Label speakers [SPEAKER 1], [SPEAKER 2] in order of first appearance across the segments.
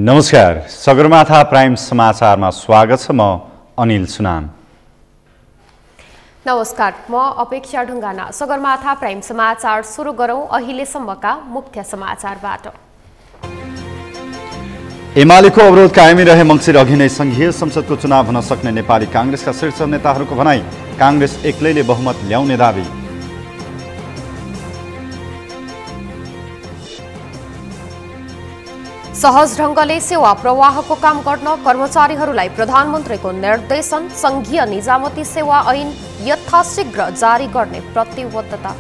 [SPEAKER 1] नमस्कार, सगरमाथा प्राइम समाचारमा स्वागत छ। म अनिल सुनाम।
[SPEAKER 2] नमस्कार, म अपेक्षा ढुङ्गाना। सगरमाथा प्राइम समाचार सुरु गरौं अहिलेसम्मका मुख्य समाचारबाट।
[SPEAKER 1] एमालेको अवरोध कायमै रहे मङ्सिर अघि नै संघीय संसदको चुनाव हुन सक्ने नेपाली कांग्रेसका शीर्ष नेताहरूको भनाई। कांग्रेस एक्लैले बहुमत ल्याउने दाबी।
[SPEAKER 2] सहज ढंगले सेवा प्रवाहको काम गर्न कर्मचारीहरूलाई प्रधानमन्त्रीको निर्देशन। संघीय निजामती सेवा ऐन यथाशीघ्र जारी गर्ने प्रतिबद्धता।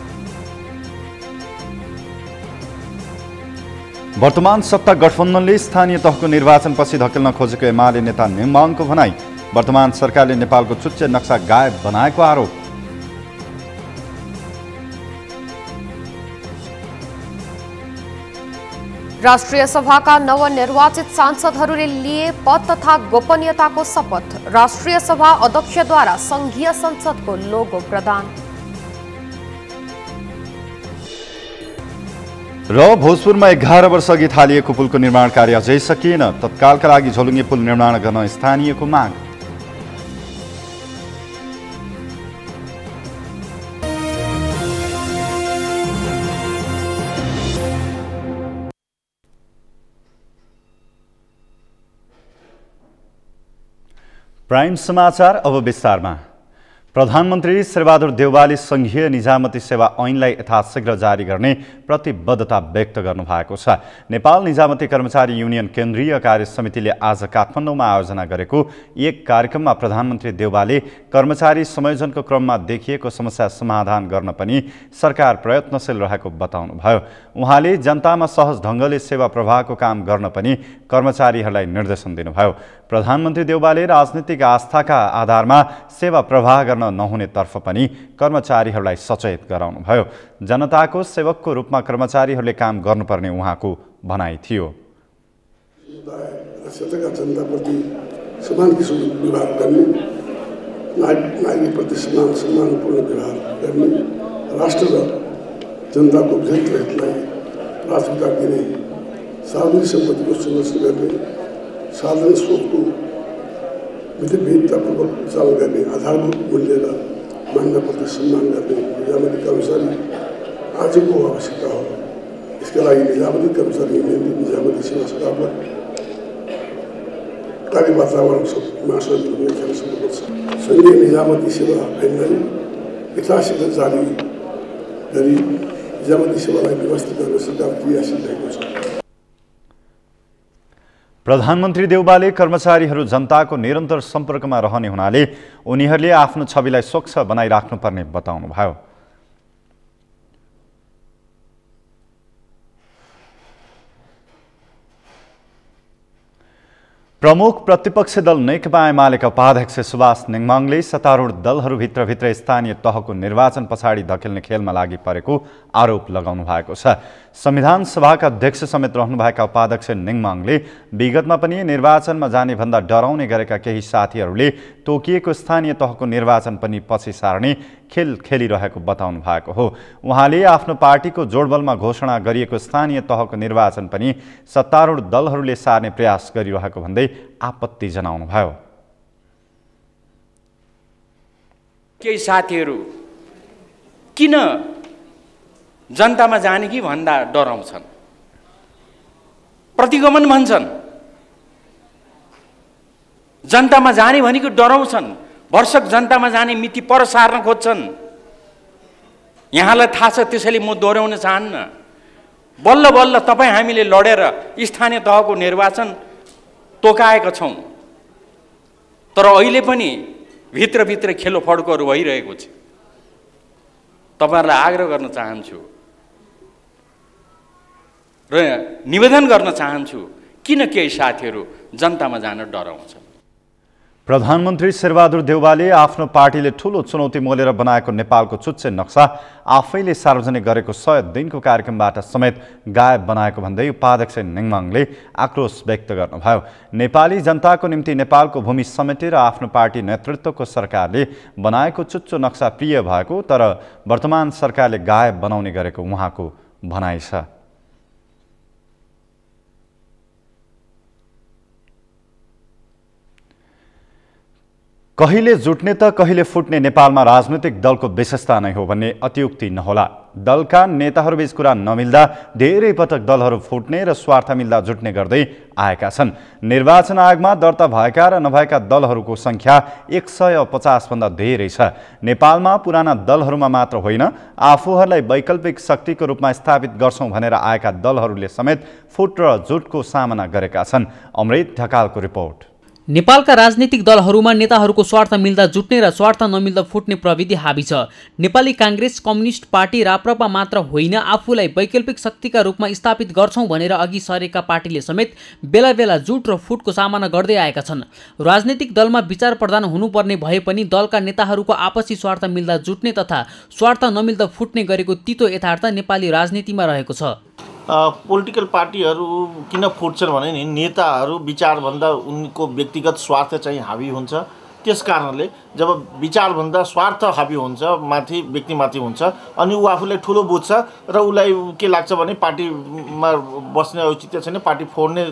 [SPEAKER 1] वर्तमान सत्ता गठबन्धनले स्थानीय तहको निर्वाचनपछि धकेल्न खोजेको एमाले नेता नेङमाङको भनाई। वर्तमान सरकारले नेपालको चुच्चे नक्सा गायब बनाएको आरोप।
[SPEAKER 2] राष्ट्रिय सभाका नवनिर्वाचित सांसदहरूले लिए पद तथा गोपनीयताको शपथ। राष्ट्रिय सभा अध्यक्षद्वारा संघीय संसदको लोगो प्रदान।
[SPEAKER 1] र भोजपुरमा 11 वर्ष अघि थालिएको पुलको निर्माण कार्य अझै सकिएन। तत्कालका लागि झोलुङ्गे पुल निर्माण गर्न स्थानीयको माग। प्राइम समाचार अब विस्तारमा। प्रधानमन्त्री शेरबहादुर देउवाले संघीय निजामती सेवा ऐनलाई यथाशीघ्र जारी गर्ने प्रतिबद्धता व्यक्त गर्नुभएको छ। नेपाल निजामती कर्मचारी युनियन केन्द्रीय कार्य समितिले आज काठमाडौँमा आयोजना गरेको एक कार्यक्रममा प्रधानमन्त्री देउवाले कर्मचारी संयोजनको क्रममा देखिएको समस्या समाधान गर्न पनि सरकार प्रयत्नशील रहेको बताउनुभयो। उहाँले जनतामा सहज ढंगले सेवा प्रवाहको काम गर्न पनि कर्मचारीहरूलाई निर्देशन दिनुभयो। प्रधानमन्त्री देउवाले राजनीतिक आस्थाका आधारमा सेवा प्रवाह गर्न नहुनेतर्फ पनि कर्मचारीहरूलाई सचेत गराउनुभयो। जनताको सेवकको रूपमा कर्मचारीहरूले काम गर्नुपर्ने उहाँको भनाइ थियो।
[SPEAKER 3] जनताप्रति समान किसिमको व्यवहार गर्ने, नागरिकप्रति सम्मानपूर्ण व्यवहार गर्ने, राष्ट्र र जनताको हितलाई प्राथमिकता दिने, सार्वजनिक सम्पत्तिको संरक्षण गर्ने, साधारण स्रोतको मितव्ययितापूर्वक चालन गर्ने, आधारभूत मूल्य र मान्यताप्रति सम्मान गर्ने निजामती कर्मचारी आजको आवश्यकता हो। यसका लागि निजामती कर्मचारी युनियनले निजामती सेवा सकारात्मक कार्य वातावरणमा सहयोग खेल्न सक्नुपर्छ। संघीय निजामती सेवा ऐनलाई यथाशीघ्र जारी गरी निजामती सेवालाई व्यवस्थित गर्न सरकार क्रियाशील रहेको छ।
[SPEAKER 1] प्रधानमन्त्री देउवाले कर्मचारीहरू जनताको निरन्तर सम्पर्कमा रहने हुनाले उनीहरूले आफ्नो छविलाई स्वच्छ बनाइराख्नुपर्ने बताउनुभयो। प्रमुख प्रतिपक्षी दल नेकपा एमालेका उपाध्यक्ष सुभाष नेङमाङले सत्तारूढ दलहरूभित्र स्थानीय तहको निर्वाचन पछाडि धकेल्ने खेलमा लागि परेको आरोप लगाउनु भएको छ। संविधान सभाका अध्यक्ष समेत रहनुभएका उपाध्यक्ष नेङमाङले विगतमा पनि निर्वाचनमा जाने भन्दा डराउने गरेका केही साथीहरूले तोकिएको स्थानीय तहको निर्वाचन पनि पछि सार्ने खेल खेलिरहेको बताउनु भएको हो। उहाँले आफ्नो पार्टीको जोडबलमा घोषणा गरिएको स्थानीय तहको निर्वाचन पनि सत्तारूढ दलहरूले सार्ने प्रयास गरिरहेको भन्दै आपत्ति जनाउनुभयो।
[SPEAKER 4] केही साथीहरू किन जनतामा जाने कि भन्दा डराउँछन्, प्रतिगमन भन्छन्। जनतामा जाने भनेको डराउँछन्, भरसक जनतामा जाने मिति पर सार्न खोज्छन्। यहाँलाई थाहा छ, त्यसैले म दोहोऱ्याउन चाहन्न। बल्ल बल्ल तपाईँ हामीले लडेर स्थानीय तहको निर्वाचन तोकाएका छौँ, तर अहिले पनि भित्रभित्र खेलो फड्कोहरू भइरहेको छ। तपाईँहरूलाई आग्रह गर्न चाहन्छु र निवेदन गर्न चाहन्छु, किन केही साथीहरू जनतामा जान डराउँछन्।
[SPEAKER 1] प्रधानमन्त्री शेरबहादुर देउवाले आफ्नो पार्टीले ठूलो चुनौती मोलेर बनाएको नेपालको चुच्चे नक्सा आफैले सार्वजनिक गरेको 100 दिनको कार्यक्रमबाट समेत गायब बनाएको भन्दै उपाध्यक्ष नेङमाङले आक्रोश व्यक्त गर्नुभयो। नेपाली जनताको निम्ति नेपालको भूमि समेटेर आफ्नो पार्टी नेतृत्वको सरकारले बनाएको चुच्चो नक्सा प्रिय भएको, तर वर्तमान सरकारले गायब बनाउने गरेको उहाँको भनाइ छ। कहिले जुट्ने त कहिले फुट्ने नेपालमा राजनैतिक दलको विशेषता नै हो भन्ने अतियुक्ति नहोला। दलका नेताहरूबीच कुरा नमिल्दा धेरै पटक दलहरू फुट्ने र स्वार्थ मिल्दा जुट्ने गर्दै आएका छन्। निर्वाचन आयोगमा दर्ता भएका र नभएका दलहरूको संख्या 150 भन्दा धेरै छ। नेपालमा पुराना दलहरूमा मात्र होइन, आफूहरूलाई वैकल्पिक शक्तिको रूपमा स्थापित गर्छौं भनेर आएका दलहरूले समेत फुट र जुटको सामना गरेका छन्। अमृत ढकालको रिपोर्ट।
[SPEAKER 5] नेपालका राजनीतिक दलहरूमा नेताहरूको स्वार्थ मिल्दा जुट्ने र स्वार्थ नमिल्दा फुट्ने प्रविधि हावी छ। नेपाली कांग्रेस, कम्युनिस्ट पार्टी, राप्रपा मात्र होइन, आफूलाई वैकल्पिक शक्तिका रूपमा स्थापित गर्छौं भनेर अघि सरेका पार्टीले समेत बेला बेला जुट र फुटको सामना गर्दै आएका छन्। राजनीतिक दलमा विचार प्रदान हुनुपर्ने भए पनि दलका नेताहरूको आपसी स्वार्थ मिल्दा जुट्ने तथा स्वार्थ नमिल्दा फुट्ने गरेको तितो यथार्थ नेपाली राजनीतिमा रहेको छ।
[SPEAKER 6] पोलिटिकल पार्टीहरू किन फुट्छन् भने नि नेताहरू विचारभन्दा उनको व्यक्तिगत स्वार्थ चाहिँ हावी हुन्छ। त्यस कारणले जब विचारभन्दा स्वार्थ हावी हुन्छ, माथि व्यक्तिमाथि हुन्छ, अनि ऊ आफूलाई ठुलो बुझ्छ र उसलाई के लाग्छ भने पार्टीमा बस्ने औचित्य छैन, पार्टी फोड्ने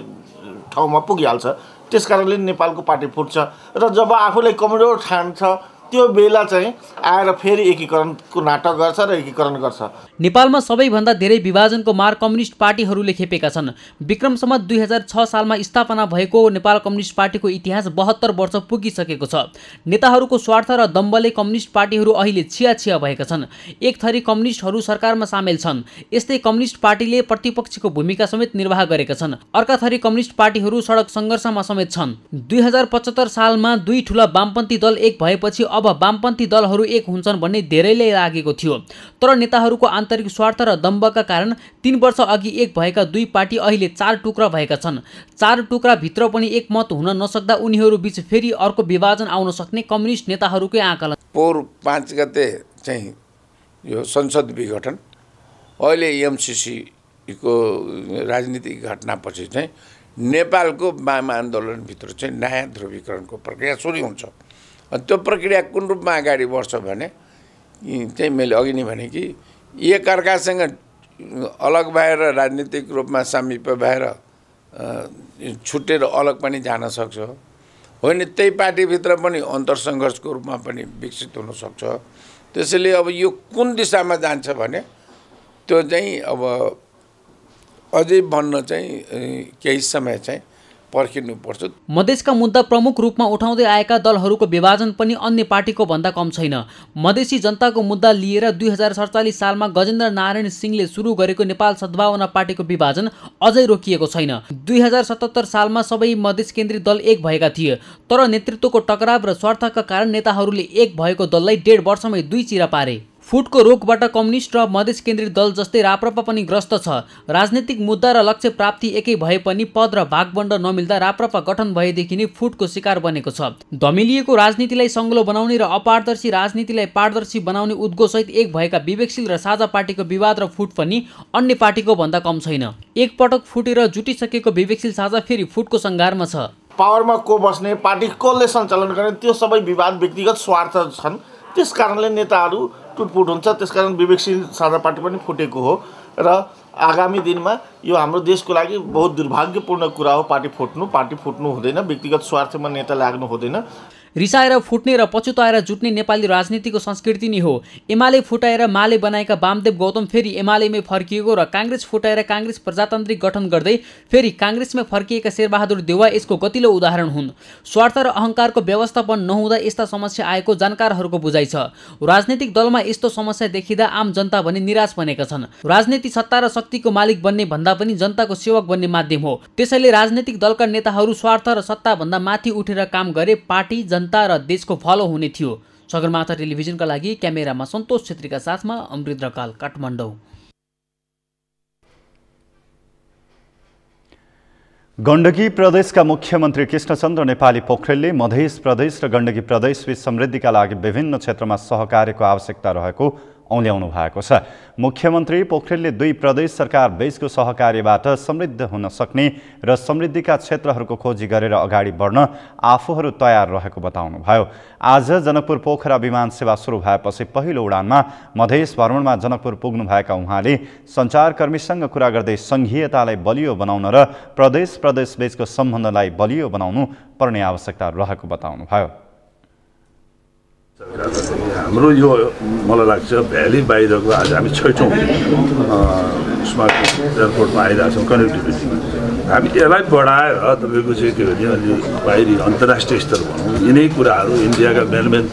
[SPEAKER 6] ठाउँमा पुगिहाल्छ। त्यस कारणले नेपालको पार्टी फुट्छ र जब आफूलाई कमजोर ठान्छ त्यो बेला चाहिँ आएर फेरि एकीकरणको नाटक गर्छ र एकीकरण गर्छ।
[SPEAKER 5] नेपालमा सबैभन्दा धेरै विभाजनको मार कम्युनिस्ट पार्टीहरूले खेपेका छन्। विक्रम सम्वत 2006 सालमा स्थापना भएको नेपाल कम्युनिस्ट पार्टीको इतिहास 72 वर्ष पुगिसकेको छ। नेताहरूको स्वार्थ र दम्बले कम्युनिस्ट पार्टीहरू अहिले छिया भएका छन्। एक थरी कम्युनिस्टहरू सरकारमा सामेल छन्। यस्तै कम्युनिस्ट पार्टीले प्रतिपक्षको भूमिका समेत निर्वाह गरेका छन्। अर्का थरी कम्युनिस्ट पार्टीहरू सडक सङ्घर्षमा समेत छन्। 2075 सालमा दुई ठूला वामपन्थी दल एक भएपछि अब वामपन्थी दलहरू एक हुन्छन् भन्ने धेरैले लागेको थियो। तर नेताहरूको आन्तरिक स्वार्थ र दम्बका कारण 3 वर्ष अघि एक भएका दुई पार्टी अहिले 4 टुक्रा भएका छन्। 4 टुक्रा भित्र पनि एकमत हुन नसक्दा उनीहरू बीच फेरि अर्को विभाजन आउन सक्ने कम्युनिस्ट नेताहरूकै आकलन।
[SPEAKER 7] पौर 5 गते चाहिँ यो संसद विघटन, अहिले एमसीसी को राजनीतिक घटनापछि चाहिँ नेपालको वाम आन्दोलनभित्र चाहिँ नयाँ ध्रुवीकरणको प्रक्रिया सुरु हुन्छ। त्यो प्रक्रिया कुन रूपमा अगाडि बढ्छ भने चाहिँ मैले अघि नै भने कि एकअर्कासँग अलग भएर राजनीतिक रूपमा सामिप्य भएर छुटेर अलग पनि जान सक्छ, होइन त्यही पार्टीभित्र पनि अन्तरसङ्घर्षको रूपमा पनि विकसित हुन सक्छ। त्यसैले अब यो कुन दिशामा जान्छ भने त्यो चाहिँ अब अझै भन्न चाहिँ केही समय चाहिँ पर्खिनुपर्छ।
[SPEAKER 5] मधेसका मुद्दा प्रमुख रूपमा उठाउँदै आएका दलहरूको विभाजन पनि अन्य पार्टीको भन्दा कम छैन। मधेसी जनताको मुद्दा लिएर 2047 सालमा गजेन्द्र नारायण सिंहले सुरु गरेको नेपाल सद्भावना पार्टीको विभाजन अझै रोकिएको छैन। 2077 सालमा सबै मधेस केन्द्रित दल एक भएका थिए, तर नेतृत्वको टकराव र स्वार्थका कारण नेताहरूले एक भएको दललाई 1.5 वर्षमै दुई चिरा पारे। फुटको रोगबाट कम्युनिस्ट र मधेस केन्द्रित दल जस्तै राप्रपा पनि ग्रस्त छ। राजनीतिक मुद्दा र लक्ष्य प्राप्ति एकै भए पनि पद र भागबण्ड नमिल्दा राप्रपा गठन भएदेखि नै फुटको शिकार बनेको छ। धमिलिएको राजनीतिलाई सङ्गलो बनाउने र अपारदर्शी राजनीतिलाई पारदर्शी बनाउने उद्गोसहित एक भएका विवेकशील र साझा पार्टीको विवाद र फुट पनि अन्य पार्टीको भन्दा कम छैन। एक पटक फुटेर जुटिसकेको विवेकशील साझा फेरि फुटको सङ्घारमा छ।
[SPEAKER 6] पावरमा को बस्ने, पार्टी कसले सञ्चालन गर्ने, त्यो सबै विवाद व्यक्तिगत स्वार्थ छन्। त्यस कारणले नेताहरू टुटफुट हुन्छ। त्यसकारण विवेकशील साझा पार्टी पनि फुटेको हो र आगामी दिनमा यो हाम्रो देशको लागि बहुत दुर्भाग्यपूर्ण कुरा हो। पार्टी फुट्नु हुँदैन, व्यक्तिगत स्वार्थमा नेता लाग्नु हुँदैन।
[SPEAKER 5] रिसाएर फुट्ने र पछुताएर जुट्ने नेपाली राजनीतिको संस्कृति नै हो। एमाले फुटाएर माले बनाएका वामदेव गौतम फेरि एमालेमै फर्किएको र काङ्ग्रेस फुटाएर काङ्ग्रेस प्रजातान्त्रिक गठन गर्दै फेरि काङ्ग्रेसमै फर्किएका शेरबहादुर देउवा यसको गतिलो उदाहरण हुन्। स्वार्थ र अहङ्कारको व्यवस्थापन नहुँदा यस्ता समस्या आएको जानकारहरूको बुझाइ छ। राजनीतिक दलमा यस्तो समस्या देखिँदा आम जनता भने निराश बनेका छन्। राजनीति सत्ता र शक्तिको मालिक बन्ने भन्दा पनि जनताको सेवक बन्ने माध्यम हो। त्यसैले राजनीतिक दलका नेताहरू स्वार्थ र सत्ताभन्दा माथि उठेर काम गरे पार्टी, जनता र देशको भलो हुने थियो। सगरमाथा टेलिभिजनका लागि क्यामेरामा सन्तोष छेत्रीका साथमा अमृत ढकाल, काठमाडौँ।
[SPEAKER 1] गण्डकी प्रदेशका मुख्यमन्त्री कृष्णचन्द्र नेपाली पोखरेलले मधेस प्रदेश र गण्डकी प्रदेशबीच समृद्धिका लागि विभिन्न क्षेत्रमा सहकार्यको आवश्यकता रहेको औल्याउनु भएको छ। मुख्यमन्त्री पोखरेलले दुई प्रदेश सरकार बीचको सहकार्यबाट समृद्ध हुन सक्ने र समृद्धिका क्षेत्रहरूको खोजी गरेर अगाडि बढ्न आफूहरू तयार रहेको बताउनुभयो। आज जनकपुर पोखरा विमान सेवा सुरु भएपछि पहिलो उडानमा मधेस भ्रमणमा जनकपुर पुग्नुभएका उहाँले सञ्चारकर्मीसँग कुरा गर्दै सङ्घीयतालाई बलियो बनाउन र प्रदेश बीचको सम्बन्धलाई बलियो बनाउनु पर्ने आवश्यकता रहेको बताउनुभयो।
[SPEAKER 8] हाम्रो यो मलाई लाग्छ भ्याली बाहिरको आज हामी 6औं स्मार्ट एयरपोर्टमा आइरहेको छौँ कनेक्टिभिटी हामी यसलाई बढाएर तपाईँको चाहिँ के भने अलि बाहिरी अन्तर्राष्ट्रिय स्तर भनौँ यिनै कुराहरू इन्डियाका मेन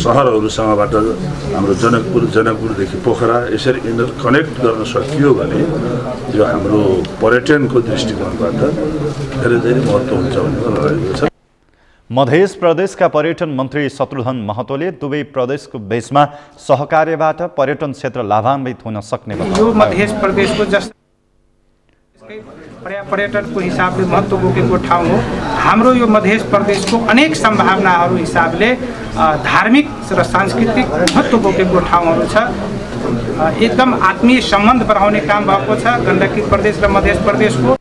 [SPEAKER 8] सहरहरूसँगबाट हाम्रो जनकपुरदेखि पोखरा यसरी इन्टर कनेक्ट गर्न सकियो भने यो हाम्रो पर्यटनको दृष्टिकोणबाट धेरै धेरै महत्त्व हुन्छ भन्ने मलाई लागेको छ।
[SPEAKER 1] मध्य प्रदेशका पर्यटन मन्त्री शत्रुघ्न महतोले दुवै प्रदेशको बीचमा सहकार्यबाट पर्यटन क्षेत्र लाभान्वित हुन सक्ने
[SPEAKER 9] यो मध्य प्रदेशको जस्तै पर्यटनको हिसाबले महत्त्व बोकेको ठाउँ हो। हाम्रो यो मध्य प्रदेशको अनेक सम्भावनाहरू हिसाबले धार्मिक र सांस्कृतिक महत्त्व बोकेको ठाउँहरू छ। एकदम आत्मीय सम्बन्ध बढाउने काम भएको छ गण्डकी प्रदेश र मध्य प्रदेशको।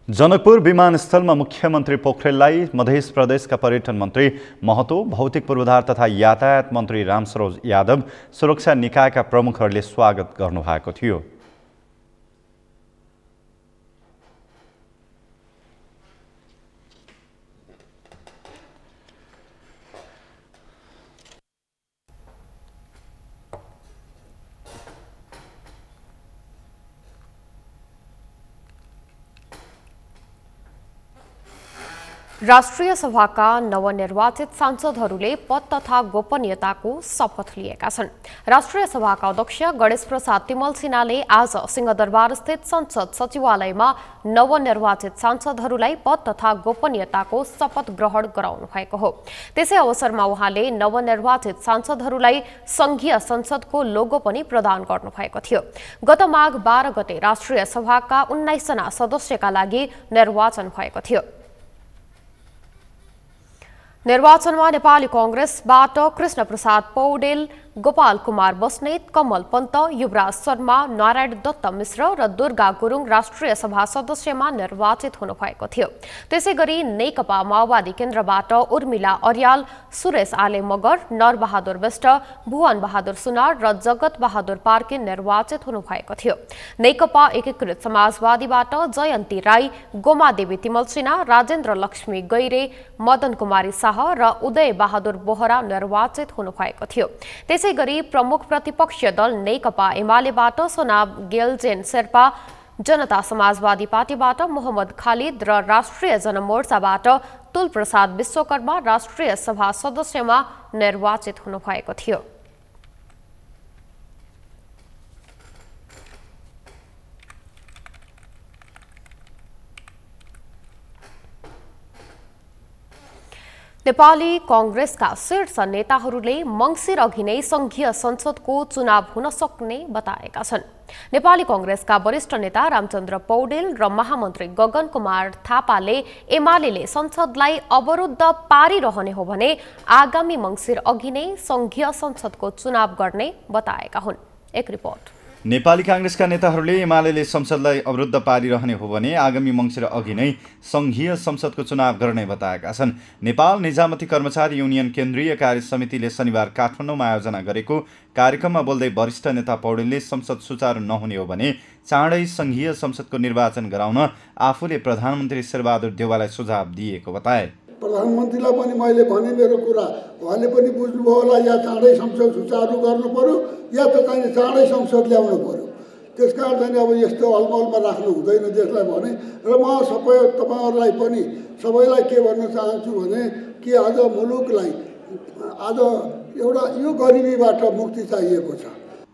[SPEAKER 1] जनकपुर विमानस्थलमा मुख्यमन्त्री पोखरेललाई मध्य प्रदेशका पर्यटन मन्त्री महतो, भौतिक पूर्वाधार तथा यातायात मन्त्री रामसरोज यादव, सुरक्षा निकायका प्रमुखहरूले स्वागत गर्नुभएको थियो।
[SPEAKER 2] राष्ट्रिय सभाका नवनिर्वाचित सांसदहरूले पद तथा गोपनीयताको शपथ लिएका छन्। राष्ट्रिय सभाका अध्यक्ष गणेश प्रसाद तिमल सिन्हाले आज सिंहदरबारस्थित संसद सचिवालयमा नवनिर्वाचित सांसदहरूलाई पद तथा गोपनीयताको शपथ ग्रहण गराउनु भएको हो। त्यसै अवसरमा उहाँले नवनिर्वाचित सांसदहरूलाई संघीय संसदको लोगो पनि प्रदान गर्नुभएको थियो। गत माघ 12 गते राष्ट्रिय सभाका 19 जना सदस्यका लागि निर्वाचन भएको थियो। निर्वाचनमा नेपाली कांग्रेसबाट कृष्ण प्रसाद पौडेल, गोपाल कुमार बस्नेत, कमल पन्त, युवराज शर्मा, नारायण दत्त मिश्र र दुर्गा गुरुङ राष्ट्रिय सभा सदस्यमा निर्वाचित हुनुभएको थियो। त्यसैगरी नेकपा माओवादी केन्द्रबाट उर्मिला अर्याल, सुरेश आले मगर, नरबहादुर विष्ट, भुवन बहादुर सुनार र जगत बहादुर पार्की निर्वाचित हुनुभएको थियो। नेकपा एकीकृत समाजवादीबाट जयन्ती राई, गोमादेवी तिमल सिन्हा, राजेन्द्र लक्ष्मी गैरे, मदन कुमारी शाह र उदय बहादुर बोहरा निर्वाचित हुनुभएको थियो। त्यसैगरी प्रमुख प्रतिपक्षीय दल नेकपा एमालेबाट सोनाम गेलजेन शेर्पा, जनता समाजवादी पार्टीबाट मोहम्मद खालिद र राष्ट्रिय जनमोर्चाबाट तुलप्रसाद विश्वकर्मा राष्ट्रिय सभा सदस्यमा निर्वाचित हुनुभएको थियो। नेपाली कांग्रेसका शीर्ष नेताहरूले मंसिर अघि नै संघीय संसदको चुनाव हुन सक्ने बताएका छन्। नेपाली कांग्रेसका वरिष्ठ नेता रामचन्द्र पौडेल र महामन्त्री गगन कुमार थापाले एमालेले संसदलाई अवरुद्ध पारिरहने हो भने आगामी मंसिर अघि नै संघीय संसदको चुनाव गर्ने बताएका हुन्। एक रिपोर्ट।
[SPEAKER 1] नेपाली कांग्रेसका नेताहरूले एमालेले संसदलाई अवरुद्ध पारिरहने हो भने आगामी मंसिर अघि नै संघीय संसदको चुनाव गर्ने बताएका छन्। नेपाल निजामती कर्मचारी युनियन केन्द्रीय कार्य समितिले शनिबार काठमाडौँमा आयोजना गरेको कार्यक्रममा बोल्दै वरिष्ठ नेता पौडेलले संसद सुचारू नहुने हो भने चाँडै संघीय संसदको निर्वाचन गराउन आफूले प्रधानमन्त्री शेरबहादुर देउवालाई सुझाव दिएको बताए।
[SPEAKER 3] प्रधानमन्त्रीलाई पनि मैले भने मेरो कुरा उहाँले पनि बुझ्नुभयो होला, या चाँडै संसद सुचारू गर्नु पर्यो या त चाहिँ चाँडै संसद ल्याउनु पर्यो। त्यसकारण चाहिँ अब यस्तो अलमलमा राख्नु हुँदैन देशलाई भने। र म तपाईँहरूलाई पनि सबैलाई के भन्न चाहन्छु भने कि आज मुलुकलाई आज एउटा यो गरिबीबाट मुक्ति चाहिएको छ।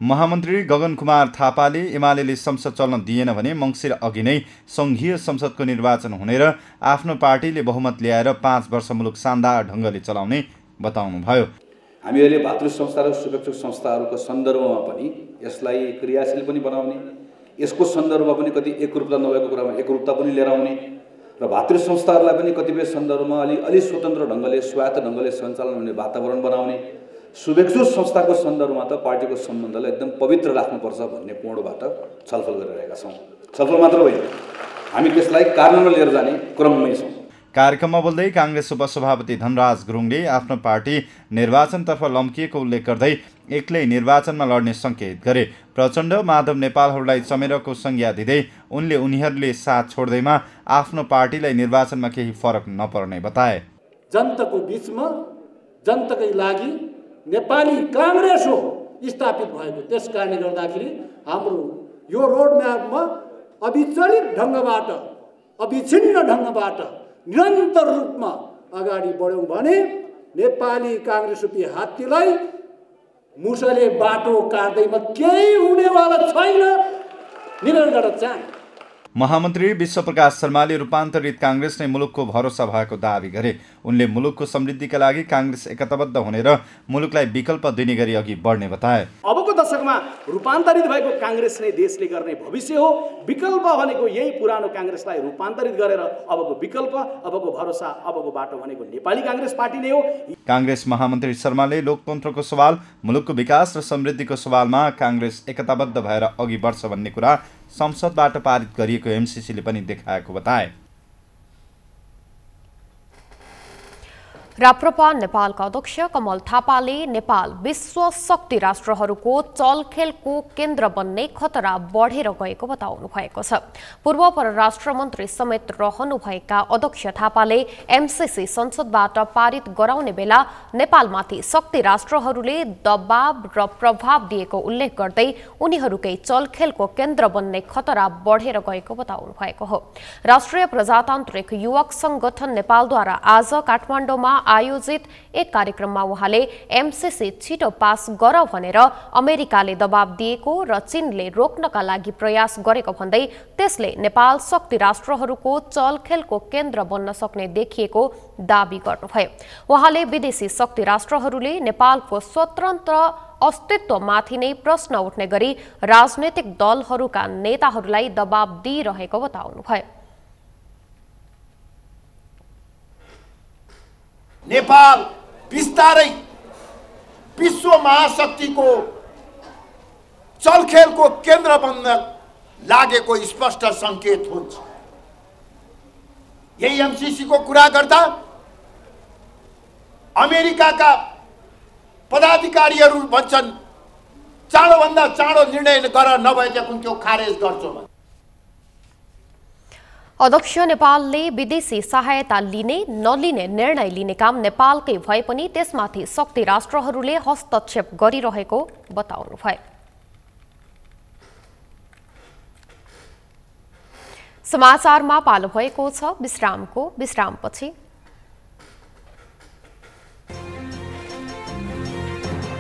[SPEAKER 1] महामन्त्री गगन कुमार थापाले एमालेले संसद चल्न दिएन भने मंसिर अघि नै संघीय संसदको निर्वाचन हुने र आफ्नो पार्टीले बहुमत ल्याएर 5 वर्ष मुलुक शानदार ढङ्गले चलाउने बताउनुभयो।
[SPEAKER 10] हामी अहिले भातृ संस्था र शुभेच्छुक संस्थाहरूको सन्दर्भमा पनि यसलाई क्रियाशील पनि बनाउने, यसको सन्दर्भमा पनि कति एकरूपता नभएको कुरामा एकरूपता पनि लिएर आउने र भातृ संस्थाहरूलाई पनि कतिपय सन्दर्भमा अलि स्वतन्त्र ढङ्गले स्वायत्त ढङ्गले सञ्चालन हुने वातावरण बनाउने, शुभेच्छुक संस्थाको सन्दर्भमा त पार्टीको सम्बन्धलाई एकदम पवित्र राख्नुपर्छ भन्ने कोणबाट छलफल गरिरहेका छौँ। छलफल मात्र होइन, हामी त्यसलाई कार्यान्वयनमा लिएर जाने क्रममै छौँ।
[SPEAKER 1] कार्यक्रममा बोल्दै कांग्रेस उपसभापति धनराज गुरुङले आफ्नो पार्टी निर्वाचनतर्फ लम्किएको उल्लेख गर्दै एक्लै निर्वाचनमा लड्ने सङ्केत गरे। प्रचण्ड, माधव नेपालहरूलाई चमेरको संज्ञा दिँदै उनले उनीहरूले साथ छोड्दैमा आफ्नो पार्टीलाई निर्वाचनमा केही फरक नपर्ने बताए।
[SPEAKER 11] जनताको बीचमा जनताकै लागि नेपाली काङ्ग्रेस हो स्थापित भएको। त्यस कारणले गर्दाखेरि हाम्रो यो रोड म्यापमा अविचलित ढङ्गबाट अविछिन्न ढङ्गबाट निरन्तर रूपमा अगाडि बढ्यौँ भने नेपाली काङ्ग्रेस रूपी हात्तीलाई मुसले बाटो काट्दैमा केही हुनेवाला छैन। निवेदन गर्न चाहे।
[SPEAKER 1] महामन्त्री विश्वप्रकाश शर्माले रूपान्तरित काङ्ग्रेस नै मुलुकको भरोसा भएको दावी गरे। उनले मुलुकको समृद्धिका लागि काङ्ग्रेस एकताबद्ध हुने र मुलुकलाई विकल्प दिने गरी अघि बढ्ने बताए।
[SPEAKER 12] अबको दशकमा रूपान्तरित भएको काङ्ग्रेस नै देशले गर्ने भविष्य हो। विकल्प भनेको यही पुरानो काङ्ग्रेसलाई रूपान्तरित गरेर अबको विकल्प, अबको भरोसा, अबको बाटो भनेको नेपाली काङ्ग्रेस पार्टी नै हो।
[SPEAKER 1] काङ्ग्रेस महामन्त्री शर्माले लोकतन्त्रको सवाल, मुलुकको विकास र समृद्धिको सवालमा काङ्ग्रेस एकताबद्ध भएर अघि बढ्छ भन्ने कुरा संसदबाट पारित गरिएको एमसीसीले पनि देखाएको बताए।
[SPEAKER 2] राप्रपा नेपालका अध्यक्ष कमल थापाले नेपाल विश्व शक्ति राष्ट्रहरूको चलखेलको केन्द्र बन्ने खतरा बढेर गएको बताउनु भएको छ। पूर्व परराष्ट्र मन्त्री समेत रहनुभएका अध्यक्ष थापाले एमसीसी संसदबाट पारित गराउने बेला नेपालमाथि शक्ति राष्ट्रहरूले दबाव र प्रभाव दिएको उल्लेख गर्दै उनीहरूकै चलखेलको केन्द्र बन्ने खतरा बढेर गएको बताउनु भएको हो। राष्ट्रिय प्रजातान्त्रिक युवक संगठन नेपालद्वारा आज काठमाडौँमा आयोजित एक कार्यक्रममा उहाँले एमसीसी छिटो पास गर भनेर अमेरिकाले दबाब दिएको र चीनले रोक्नका लागि प्रयास गरेको भन्दै त्यसले नेपाल शक्ति राष्ट्रहरूको चलखेलको केन्द्र बन्न सक्ने देखिएको दावी गर्नुभयो। उहाँले विदेशी शक्ति राष्ट्रहरूले नेपालको स्वतन्त्र अस्तित्वमाथि नै प्रश्न उठ्ने गरी राजनैतिक दलहरूका नेताहरूलाई दबाब दिइरहेको बताउनुभयो।
[SPEAKER 13] नेपाल बिस्तारै विश्व महाशक्तिको चलखेलको केन्द्र बन्न लागेको स्पष्ट संकेत हुन्छ। यही एमसीसी को कुरा गर्दा अमेरिकाका पदाधिकारीहरू भन्छन् चाँडोभन्दा चाँडो निर्णय गर, नभएदेखि त्यो खारेज गर्छौँ।
[SPEAKER 2] अध्यक्ष नेपालले विदेशी सहायता लिने नलिने निर्णय लिने काम नेपालकै भए पनि त्यसमाथि शक्ति राष्ट्रहरूले हस्तक्षेप गरिरहेको बताउनुभयो। समाचारमा पालो भएको छ विश्रामको। विश्रामपछि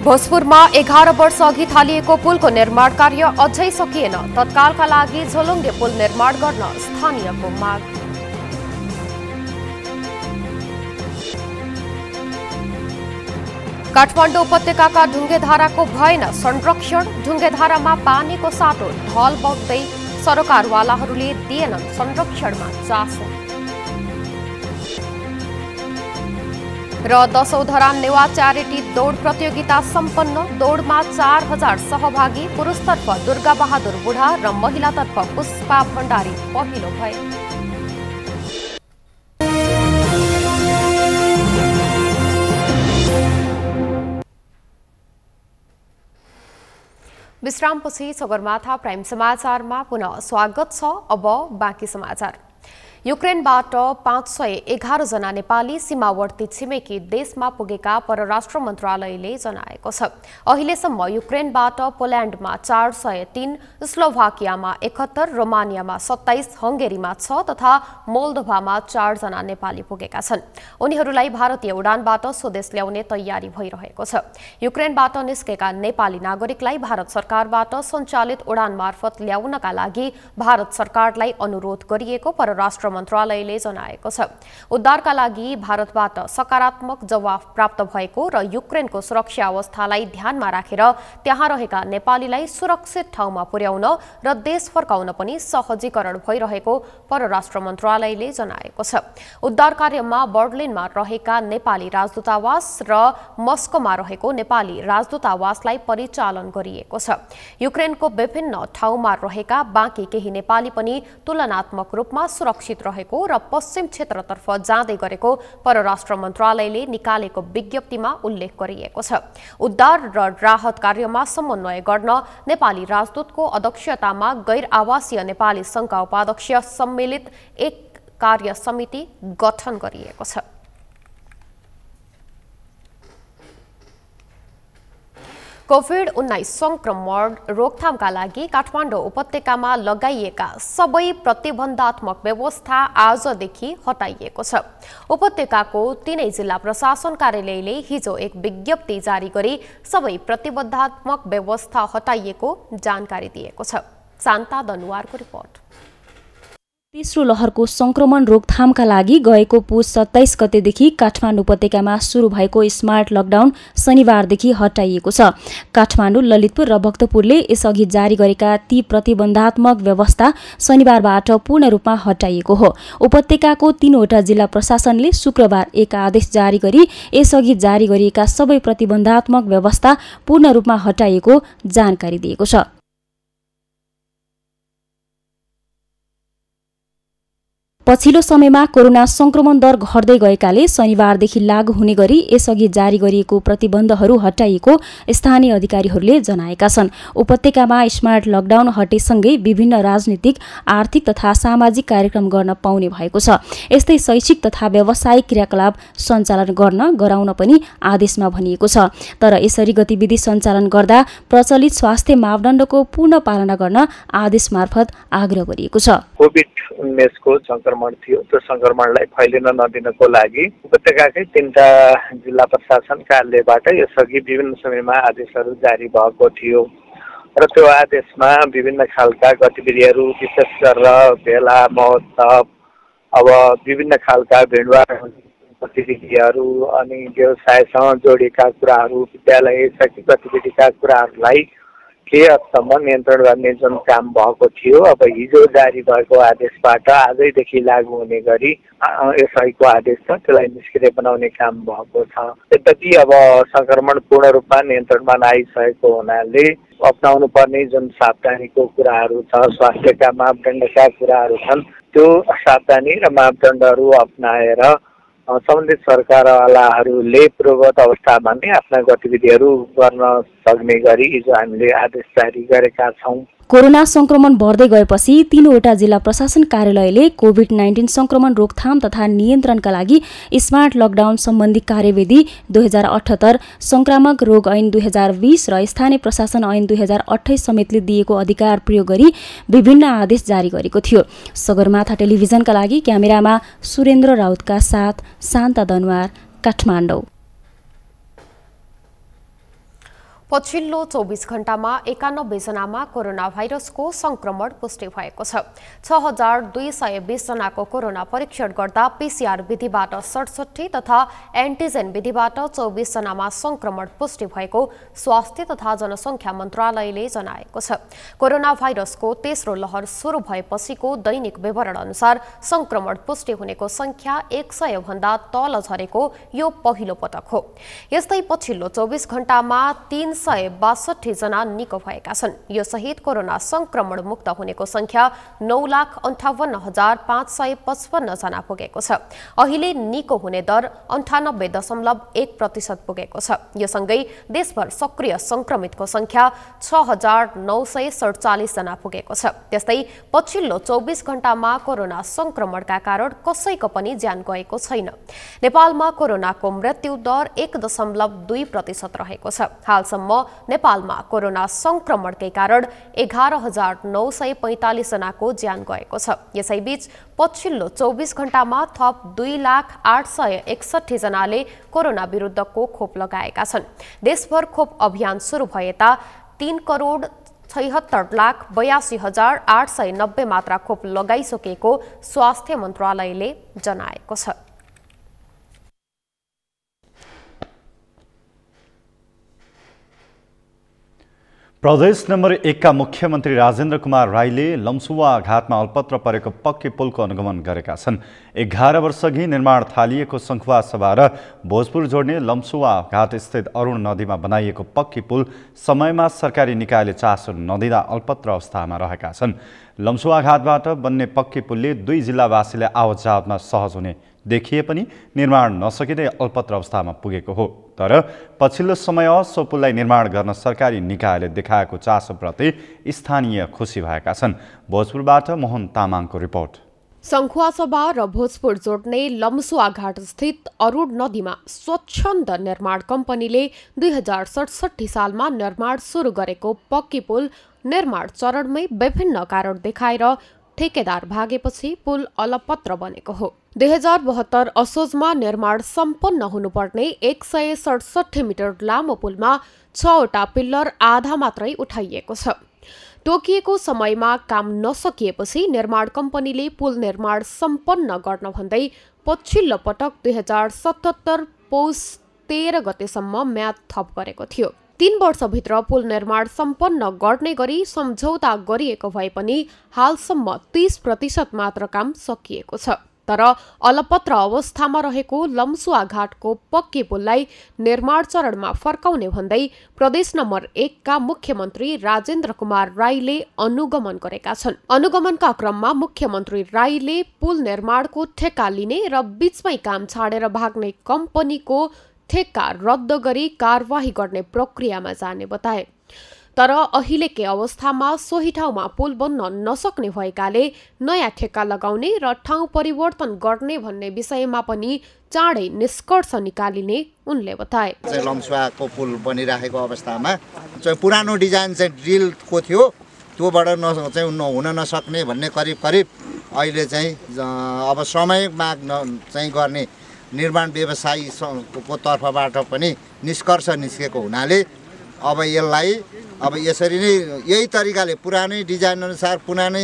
[SPEAKER 2] भोजपुरमा 11 वर्ष अघि थालिएको पुलको निर्माण कार्य अझै सकिएन। तत्कालका लागि झोलुङ्गे पुल निर्माण गर्न स्थानीयको माग। काठमाडौँ उपत्यकाका ढुङ्गेधाराको भएन संरक्षण। ढुङ्गेधारामा पानीको साटो ढल बग्दै सरकारवालाहरूले दिएनन् संरक्षणमा चासो। र 10औं धरान नेवा च्यारिटी दौड प्रतियोगिता सम्पन्न। दौडमा 4000 सहभागी। पुरुषतर्फ दुर्गा बहादुर बुढा र महिलातर्फ पुष्पा भण्डारी पहिलो भए। विश्रामपछि सगरमाथा प्राइम समाचारमा पुनः स्वागत छ। अब बाँकी समाचार। युक्रेनबाट 511 जना नेपाली सीमावर्ती छिमेकी देशमा पुगेका परराष्ट्र मन्त्रालयले जनाएको छ। अहिलेसम्म युक्रेनबाट पोल्यान्डमा 403, स्लोभाकियामा 71, रोमानियामा 27, हंगेरीमा 6 तथा मोल्दोभामा 4 जना नेपाली पुगेका छन्। उनीहरूलाई भारतीय उडानबाट स्वदेश ल्याउने तयारी भइरहेको छ। युक्रेनबाट निस्केका नेपाली नागरिकलाई भारत सरकारबाट सञ्चालित उडान मार्फत ल्याउनका लागि भारत सरकारलाई अनुरोध गरिएको परराष्ट्र मन्त्रालयले जनाएको छ। उद्धारका लागि भारतबाट सकारात्मक जवाफ प्राप्त भएको र युक्रेनको सुरक्षा अवस्थालाई ध्यानमा राखेर त्यहाँ रहेका नेपालीलाई सुरक्षित ठाउँमा पुर्याउन र देश फर्काउन पनि सहजीकरण भइरहेको परराष्ट्र मन्त्रालयले जनाएको छ। उद्धार कार्यमा बर्लिनमा रहेका नेपाली राजदूतावास र मस्कोमा रहेको नेपाली राजदूतावासलाई परिचालन गरिएको छ। युक्रेनको विभिन्न ठाउँमा रहेका बाँकी केही नेपाली पनि तुलनात्मक रूपमा सुरक्षित रहेको र पश्चिम क्षेत्रतर्फ जाँदै गरेको परराष्ट्र मन्त्रालयले निकालेको विज्ञप्तिमा उल्लेख गरिएको छ। उद्धार र राहत कार्यमा समन्वय गर्न नेपाली राजदूतको अध्यक्षतामा गैर आवासीय नेपाली संघका उपाध्यक्ष सम्मिलित एक कार्य समिति गठन गरिएको छ। कोभिड-19 संक्रमण रोकथामका लागि काठमाडौँ उपत्यकामा लगाइएका सबै प्रतिबन्धात्मक व्यवस्था आजदेखि हटाइएको छ। उपत्यकाको 3 जिल्ला प्रशासन कार्यालयले हिजो एक विज्ञप्ति जारी गरी सबै प्रतिबन्धात्मक व्यवस्था हटाइएको जानकारी दिएको छ। शान्ता दनुवारको रिपोर्ट।
[SPEAKER 14] तेस्रो लहरको संक्रमण रोकथामका लागि गएको पुस 27 गतेदेखि काठमाडौँ उपत्यकामा सुरु भएको स्मार्ट लकडाउन शनिबारदेखि हटाइएको छ। काठमाडौँ, ललितपुर र भक्तपुरले यसअघि जारी गरेका ती प्रतिबन्धात्मक व्यवस्था शनिबारबाट पूर्ण रूपमा हटाइएको हो। उपत्यकाको 3वटा जिल्ला प्रशासनले शुक्रबार एक आदेश जारी गरी यसअघि जारी गरिएका सबै प्रतिबन्धात्मक व्यवस्था पूर्ण रूपमा हटाइएको जानकारी दिएको छ। पछिल्लो समयमा कोरोना संक्रमण दर घट्दै गएकाले शनिबारदेखि लागू हुने गरी यसअघि जारी गरिएको प्रतिबन्धहरू हटाइएको स्थानीय अधिकारीहरूले जनाएका छन्। उपत्यकामा स्मार्ट लकडाउन हटेसँगै विभिन्न राजनीतिक, आर्थिक तथा सामाजिक कार्यक्रम गर्न पाउने भएको छ। यस्तै शैक्षिक तथा व्यावसायिक क्रियाकलाप सञ्चालन गराउन पनि आदेशमा भनिएको छ। तर यसरी गतिविधि सञ्चालन गर्दा प्रचलित स्वास्थ्य मापदण्डको पूर्ण पालना गर्न आदेश मार्फत आग्रह गरिएको छ।
[SPEAKER 15] कोभिड-19 को संक्रमण थियो, त्यो संक्रमणलाई फैलिन नदिनको लागि उपत्यकाकै 3टा जिल्ला प्रशासन कार्यालयबाट यसअघि विभिन्न समयमा आदेशहरू जारी भएको थियो र त्यो आदेशमा विभिन्न खालका गतिविधिहरू, विशेष गरेर भेला, महोत्सव, अब विभिन्न खालका भिडभाड गतिविधिहरू अनि व्यवसायसँग जोडिएका कुराहरू, विद्यालय, शैक्षिक गतिविधिका कुराहरूलाई के हदसम्म नियन्त्रण गर्ने जुन काम भएको थियो, अब हिजो जारी भएको आदेशबाट आजैदेखि लागू हुने गरी यसैको आदेश छ, त्यसलाई निष्क्रिय बनाउने काम भएको छ। यद्यपि अब संक्रमण पूर्ण रूपमा नियन्त्रणमा आइसकेको हुनाले अपनाउनु पर्ने जुन सावधानीको कुराहरू छ, स्वास्थ्यका मापदण्डका कुराहरू छन्, त्यो सावधानी र मापदण्डहरू अपनाएर सम्बन्धित सरकारवालाहरूले पूर्ववत अवस्थामा नै आफ्ना गतिविधिहरू गर्न सक्ने गरी हिजो हामीले आदेश जारी गरेका छौँ।
[SPEAKER 14] कोरोना संक्रमण बढ्दै गएपछि 3वटा जिल्ला प्रशासन कार्यालयले कोभिड-19 संक्रमण रोकथाम तथा नियन्त्रणका लागि स्मार्ट लकडाउन सम्बन्धी कार्यविधि 2078, संक्रामक रोग ऐन 2020 र स्थानीय प्रशासन ऐन 2028 समेतले दिएको अधिकार प्रयोग गरी विभिन्न आदेश जारी गरेको थियो। सगरमाथा टेलिभिजनका लागि क्यामेरामा सुरेन्द्र राउतका साथ शान्ता दनवार, काठमाडौँ।
[SPEAKER 2] पछिल्लो 24 घण्टामा 91 जनामा कोरोना भाइरसको संक्रमण पुष्टि भएको छ। 6220 जनाको कोरोना परीक्षण गर्दा पीसीआर विधिबाट 67 तथा एन्टिजेन विधिबाट 24 जनामा संक्रमण पुष्टि भएको स्वास्थ्य तथा जनसङ्ख्या मन्त्रालयले जनाएको छ। कोरोना भाइरसको तेस्रो लहर सुरु भएपछिको दैनिक विवरण अनुसार संक्रमण पुष्टि हुनेको संख्या 100 भन्दा तल झरेको यो पहिलो पटक हो। यस्तै पछिल्लो 24 घण्टामा 362 जना निको भएका छन्। यो सहित कोरोना संक्रमण मुक्त हुनेको संख्या 9,58,555 जना पुगेको छ। अहिले निको हुने दर 98.1% पुगेको छ। यो सँगै देशभर सक्रिय संक्रमितको संख्या 6,947 जना पुगेको छ। त्यस्तै पछिल्लो 24 घण्टामा कोरोना संक्रमणका कारण कसैको पनि ज्यान गएको छैन। नेपालमा कोरोनाको मृत्यु दर 1.2% रहेको छ। हालसम्म नेपालमा कोरोना संक्रमणकै कारण 11,945 जनाको ज्यान गएको छ। यसैबीच पछिल्लो 24 घण्टामा थप 2,08,61 जनाले कोरोना विरुद्धको खोप लगाएका छन्। देशभर खोप अभियान सुरु भएता 3,76,82,890 मात्रा खोप लगाइसकेको स्वास्थ्य मन्त्रालयले जनाएको छ।
[SPEAKER 1] प्रदेश नम्बर 1 का मुख्यमन्त्री राजेन्द्र कुमार राईले लम्सुवा घाटमा अल्पत्र परेको पक्की पुलको अनुगमन गरेका छन्। 11 वर्षअघि निर्माण थालिएको सङ्खुवा सभा र भोजपुर जोड्ने लम्सुवा घाट स्थित अरुण नदीमा बनाइएको पक्की पुल समयमा सरकारी निकायले चासो नदिँदा अल्पत्र अवस्थामा रहेका छन्। लम्सुवा घाटबाट बन्ने पक्की पुलले 2 जिल्लावासीलाई आवत जावतमा सहज हुने देखिए पनि निर्माण नसकिँदै अल्पत्र अवस्थामा पुगेको हो। तर पछिल्लो समय सो पुललाई निर्माण गर्न सरकारी निकायले देखाएको चासोप्रति स्थानीय खुसी भएका छन्। भोजपुरबाट मोहन तामाङको रिपोर्ट।
[SPEAKER 2] सङ्खुवासभा र भोजपुर जोड्ने लम्सुवा घाट स्थित अरूण नदीमा स्वच्छन्द निर्माण कम्पनीले 2067 सालमा निर्माण सुरु गरेको पक्की पुल निर्माण चरणमै विभिन्न कारण देखाएर ठेकेदार भागेपछि पुल अलपत्र बनेको हो। 2072 असोजमा निर्माण सम्पन्न हुनुपर्ने 167 मिटर लामो पुलमा 6वटा पिल्लर आधा मात्रै उठाइएको छ। तोकिएको समयमा काम नसकिएपछि निर्माण कम्पनीले पुल निर्माण सम्पन्न गर्न भन्दै पछिल्लो पटक 2077 पौष 13 गतेसम्म म्याद थप गरेको थियो। 3 वर्षभित्र पुल निर्माण सम्पन्न गर्ने गरी सम्झौता गरिएको भए पनि हालसम्म 30% मात्र काम सकिएको छ। तर अलपत्र अवस्थामा रहेको लम्सुवा घाटको पक्की पुललाई निर्माण चरणमा फर्काउने भन्दै प्रदेश नम्बर 1 का मुख्यमन्त्री राजेन्द्र कुमार राईले अनुगमन गरेका छन्। अनुगमनका क्रममा मुख्यमन्त्री राईले पुल निर्माणको ठेक्का लिने र बीचमै काम छाडेर भाग्ने कम्पनीको ठेक्का रद्द गरी कारवाही गर्ने प्रक्रियामा जाने बताए। तर अहिलेकै अवस्थामा सोही ठाउँमा पुल बन्न नसक्ने भएकाले नयाँ ठेक्का लगाउने र ठाउँ परिवर्तन गर्ने भन्ने विषयमा पनि चाँडै निष्कर्ष निकालिने उनले बताए।
[SPEAKER 16] लम्सुवाको पुल बनिरहेको अवस्थामा पुरानो डिजाइन चाहिँ ड्रिलको थियो, त्योबाट हुन नसक्ने भन्ने करिब अहिले चाहिँ अब समय माग चाहिँ गर्ने निर्माण व्यवसायीको तर्फबाट पनि निष्कर्ष निस्केको हुनाले अब यसरी नै यही तरिकाले पुरानै डिजाइन अनुसार पुरानै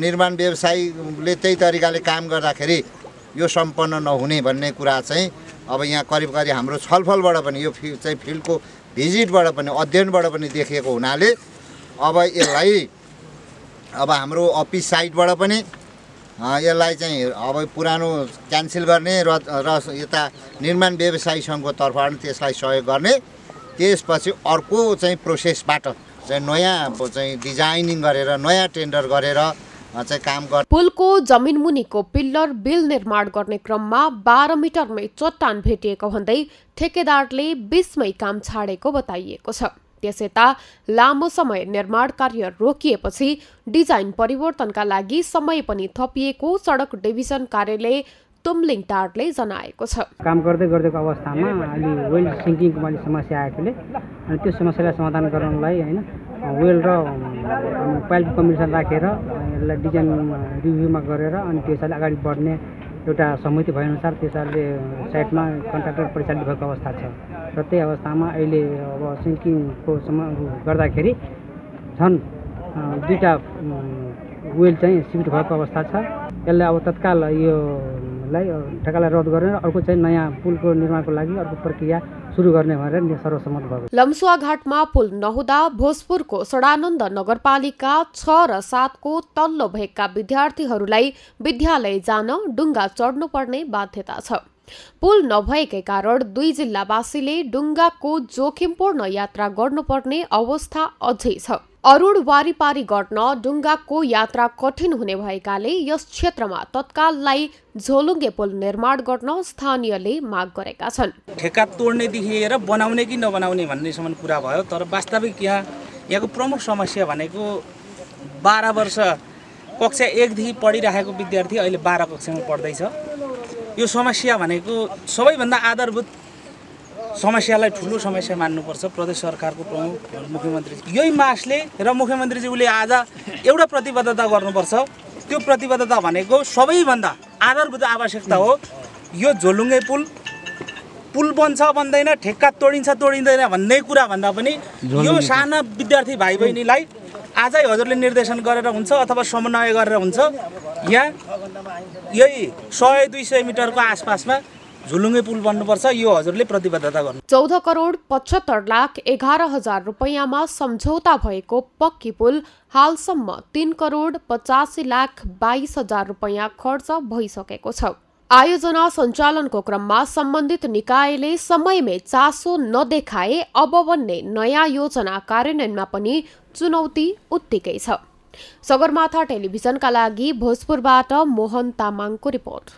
[SPEAKER 16] निर्माण व्यवसायीले त्यही तरिकाले काम गर्दाखेरि यो सम्पन्न नहुने भन्ने कुरा चाहिँ अब यहाँ करिब हाम्रो छलफलबाट पनि यो चाहिँ फिल्डको भिजिटबाट पनि अध्ययनबाट पनि देखिएको हुनाले अब यसलाई हाम्रो अफिस साइडबाट पनि यसलाई चाहिँ अब पुरानो क्यान्सल गर्ने र यता निर्माण व्यवसायी सङ्घको तर्फबाट त्यसलाई सहयोग गर्ने, त्यसपछि अर्को चाहिँ प्रोसेसबाट चाहिँ नयाँ चाहिँ डिजाइनिङ गरेर नयाँ टेन्डर गरेर चाहिँ काम गर्ने।
[SPEAKER 2] पुलको जमिन मुनिको पिल्लर बिल निर्माण गर्ने क्रममा 12 मिटरमै चट्टान भेटिएको भन्दै ठेकेदारले 20मै काम छाडेको बताइएको छ। त्यसयता लामो समय निर्माण कार्य रोकिएपछि डिजाइन परिवर्तनका लागि समय पनि थपिएको सडक डिभिजन कार्यालय तुमलिङ टारले जनाएको छ।
[SPEAKER 9] काम गर्दैको अवस्थामा अलि वेल सिङ्किङको अलि समस्या आएकोले अनि त्यो समस्यालाई समाधान गर्नलाई हैन वेल र पाइप कम्बिनेसन राखेर यसलाई डिजाइन रिभ्यूमा गरेर अनि त्यसैले अगाडि बढ्ने एउटा सहमति भएअनुसार त्यसैले साइटमा कन्ट्राक्टर परिचालित भएको अवस्था छ र त्यही अवस्थामा अहिले अब सिङ्किङको गर्दाखेरि झन् 2टा वेल चाहिँ सिफ्ट भएको अवस्था छ। यसलाई अब तत्काल यो ठेक्कालाई रद्द गरेर अर्को चाहिँ नयाँ पुलको निर्माणको लागि अर्को प्रक्रिया सुरु गर्ने भनेर सर्वसम्मत भयो।
[SPEAKER 2] लम्सुवा घाटमा पुल नहुँदा भोजपुरको सडानन्द नगरपालिका 6 र 7 को तल्लो भेगका विद्यार्थीहरूलाई विद्यालय जान डुङ्गा चढ्नुपर्ने बाध्यता छ। पुल नभएकै कारण 2 जिल्लावासीले डुङ्गाको जोखिमपूर्ण यात्रा गर्नुपर्ने अवस्था अझै छ। अरूण वारिपारी गर्न डुङ्गाको यात्रा कठिन हुने भएकाले यस क्षेत्रमा तत्काललाई झोलुङ्गे पुल निर्माण गर्न स्थानीयले माग गरेका छन्।
[SPEAKER 17] ठेक्का तोड्नेदेखि लिएर बनाउने कि नबनाउने भन्नेसम्म कुरा भयो, तर वास्तविक यहाँको प्रमुख समस्या भनेको 12 वर्ष कक्षा 1 देखि पढिरहेको विद्यार्थी अहिले 12 कक्षामा पढ्दैछ। यो समस्या भनेको सबैभन्दा आधारभूत समस्यालाई ठुलो समस्या मान्नुपर्छ प्रदेश सरकारको प्रमुख मुख्यमन्त्री। यही मासले र मुख्यमन्त्रीज्यूले आज एउटा प्रतिबद्धता गर्नुपर्छ। त्यो प्रतिबद्धता भनेको सबैभन्दा आधारभूत आवश्यकता हो यो झोलुङ्गे पुल बन्छ बन्दैन, ठेक्का तोडिँदैन भन्ने कुरा भन्दा पनि यो साना विद्यार्थी भाइ बहिनीलाई आजै हजुरले निर्देशन गरेर हुन्छ अथवा समन्वय गरेर हुन्छ यहाँ यही 100-200 मिटरको आसपासमा झुलुङ्गे पुल बन्नुपर्छ, यो हजुरले प्रतिबद्धता गर्नु।
[SPEAKER 2] 14 करोड 75 लाख 11 हजार रुपैयाँमा सम्झौता भएको पक्की पुल हालसम्म 3 करोड 85 लाख 22 हजार रुपैयाँ खर्च भइसकेको छ। आयोजना सञ्चालनको क्रममा सम्बन्धित निकायले समयमै चासो नदेखाए अब बन्ने नयाँ योजना कार्यान्वयनमा पनि चुनौती उत्तिकै छ। सगरमाथा टेलिभिजनका लागि भोजपुरबाट मोहन तामाङको रिपोर्ट।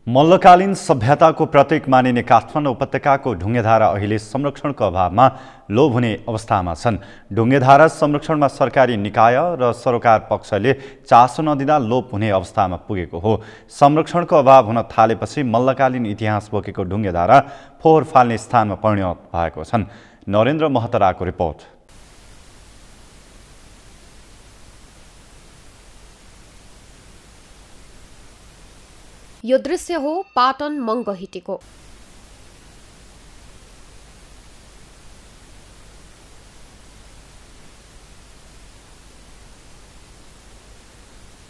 [SPEAKER 1] मल्लकालीन सभ्यताको प्रतीक मानिने काठमाडौँ उपत्यकाको ढुङ्गेधारा अहिले संरक्षणको अभावमा लोप हुने अवस्थामा छन्। ढुङ्गेधारा संरक्षणमा सरकारी निकाय र सरोकार पक्षले चासो नदिँदा लोप हुने अवस्थामा पुगेको हो। संरक्षणको अभाव हुन थालेपछि मल्लकालीन इतिहास बोकेको ढुङ्गेधारा फोहोर फाल्ने स्थानमा परिणत भएको छन्। नरेन्द्र महतराको रिपोर्ट।
[SPEAKER 2] यो दृश्य हो पाटन मङ्गहिटीको।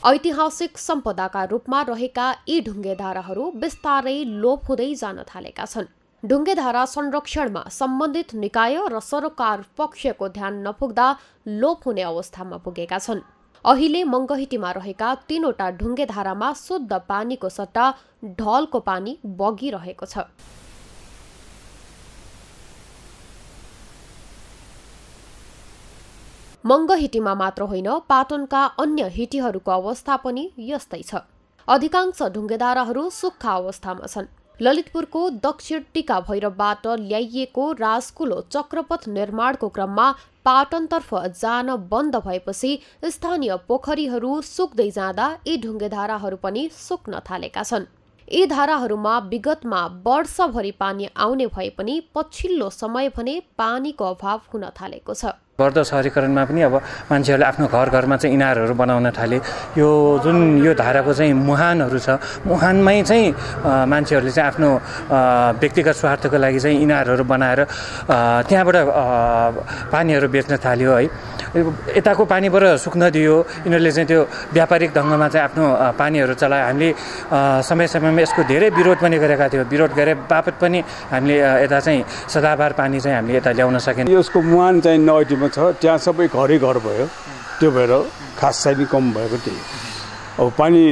[SPEAKER 2] ऐतिहासिक सम्पदाका रूपमा रहेका यी ढुङ्गेधाराहरू बिस्तारै लोप हुँदै जान थालेका छन्। ढुङ्गेधारा संरक्षणमा सम्बन्धित निकाय र सरोकार पक्षको ध्यान नपुग्दा लोप हुने अवस्थामा पुगेका छन्। अहिले मङ्गहिटीमा रहेका 3वटा ढुङ्गेधारामा शुद्ध पानीको सट्टा ढलको पानी बगिरहेको छ। मङ्गहिटीमा मात्र होइन, पाटनका अन्य हिटीहरूको अवस्था पनि यस्तै छ। अधिकांश ढुङ्गेधाराहरू सुक्खा अवस्थामा छन्। ललितपुरको दक्षिण टिका भैरवबाट ल्याइएको राजकुलो चक्रपथ निर्माणको क्रममा पाटनतर्फ जान बन्द भएपछि स्थानीय पोखरीहरू सुक्दै जाँदा यी ढुङ्गेधाराहरू पनि सुक्न थालेका छन्। यी धाराहरूमा विगतमा वर्षभरि पानी आउने भए पनि पछिल्लो समय भने पानीको अभाव हुन थालेको छ।
[SPEAKER 18] बढ्दो सहरीकरणमा पनि अब मान्छेहरूले आफ्नो घर घरमा चाहिँ इनारहरू बनाउन थाले। यो जुन यो धाराको चाहिँ मुहानहरू छ, मुहानमै चाहिँ मान्छेहरूले चाहिँ आफ्नो व्यक्तिगत स्वार्थको लागि चाहिँ इनारहरू बनाएर त्यहाँबाट पानीहरू बेच्न थाल्यो है। यताको पानीबाट सुक्न दियो, यिनीहरूले चाहिँ त्यो व्यापारिक ढङ्गमा चाहिँ आफ्नो पानीहरू चलायो। हामीले समय समयमा यसको धेरै विरोध पनि गरेका थियौँ। विरोध गरे बापत पनि हामीले यता चाहिँ सदाबहार पानी चाहिँ हामीले यता ल्याउन सकेन।
[SPEAKER 19] यसको मुहान चाहिँ नैटीमा छ, त्यहाँ सबै घरै घर भयो। त्यो भएर खास चाहिँ कम भएको त्यही। अब पानी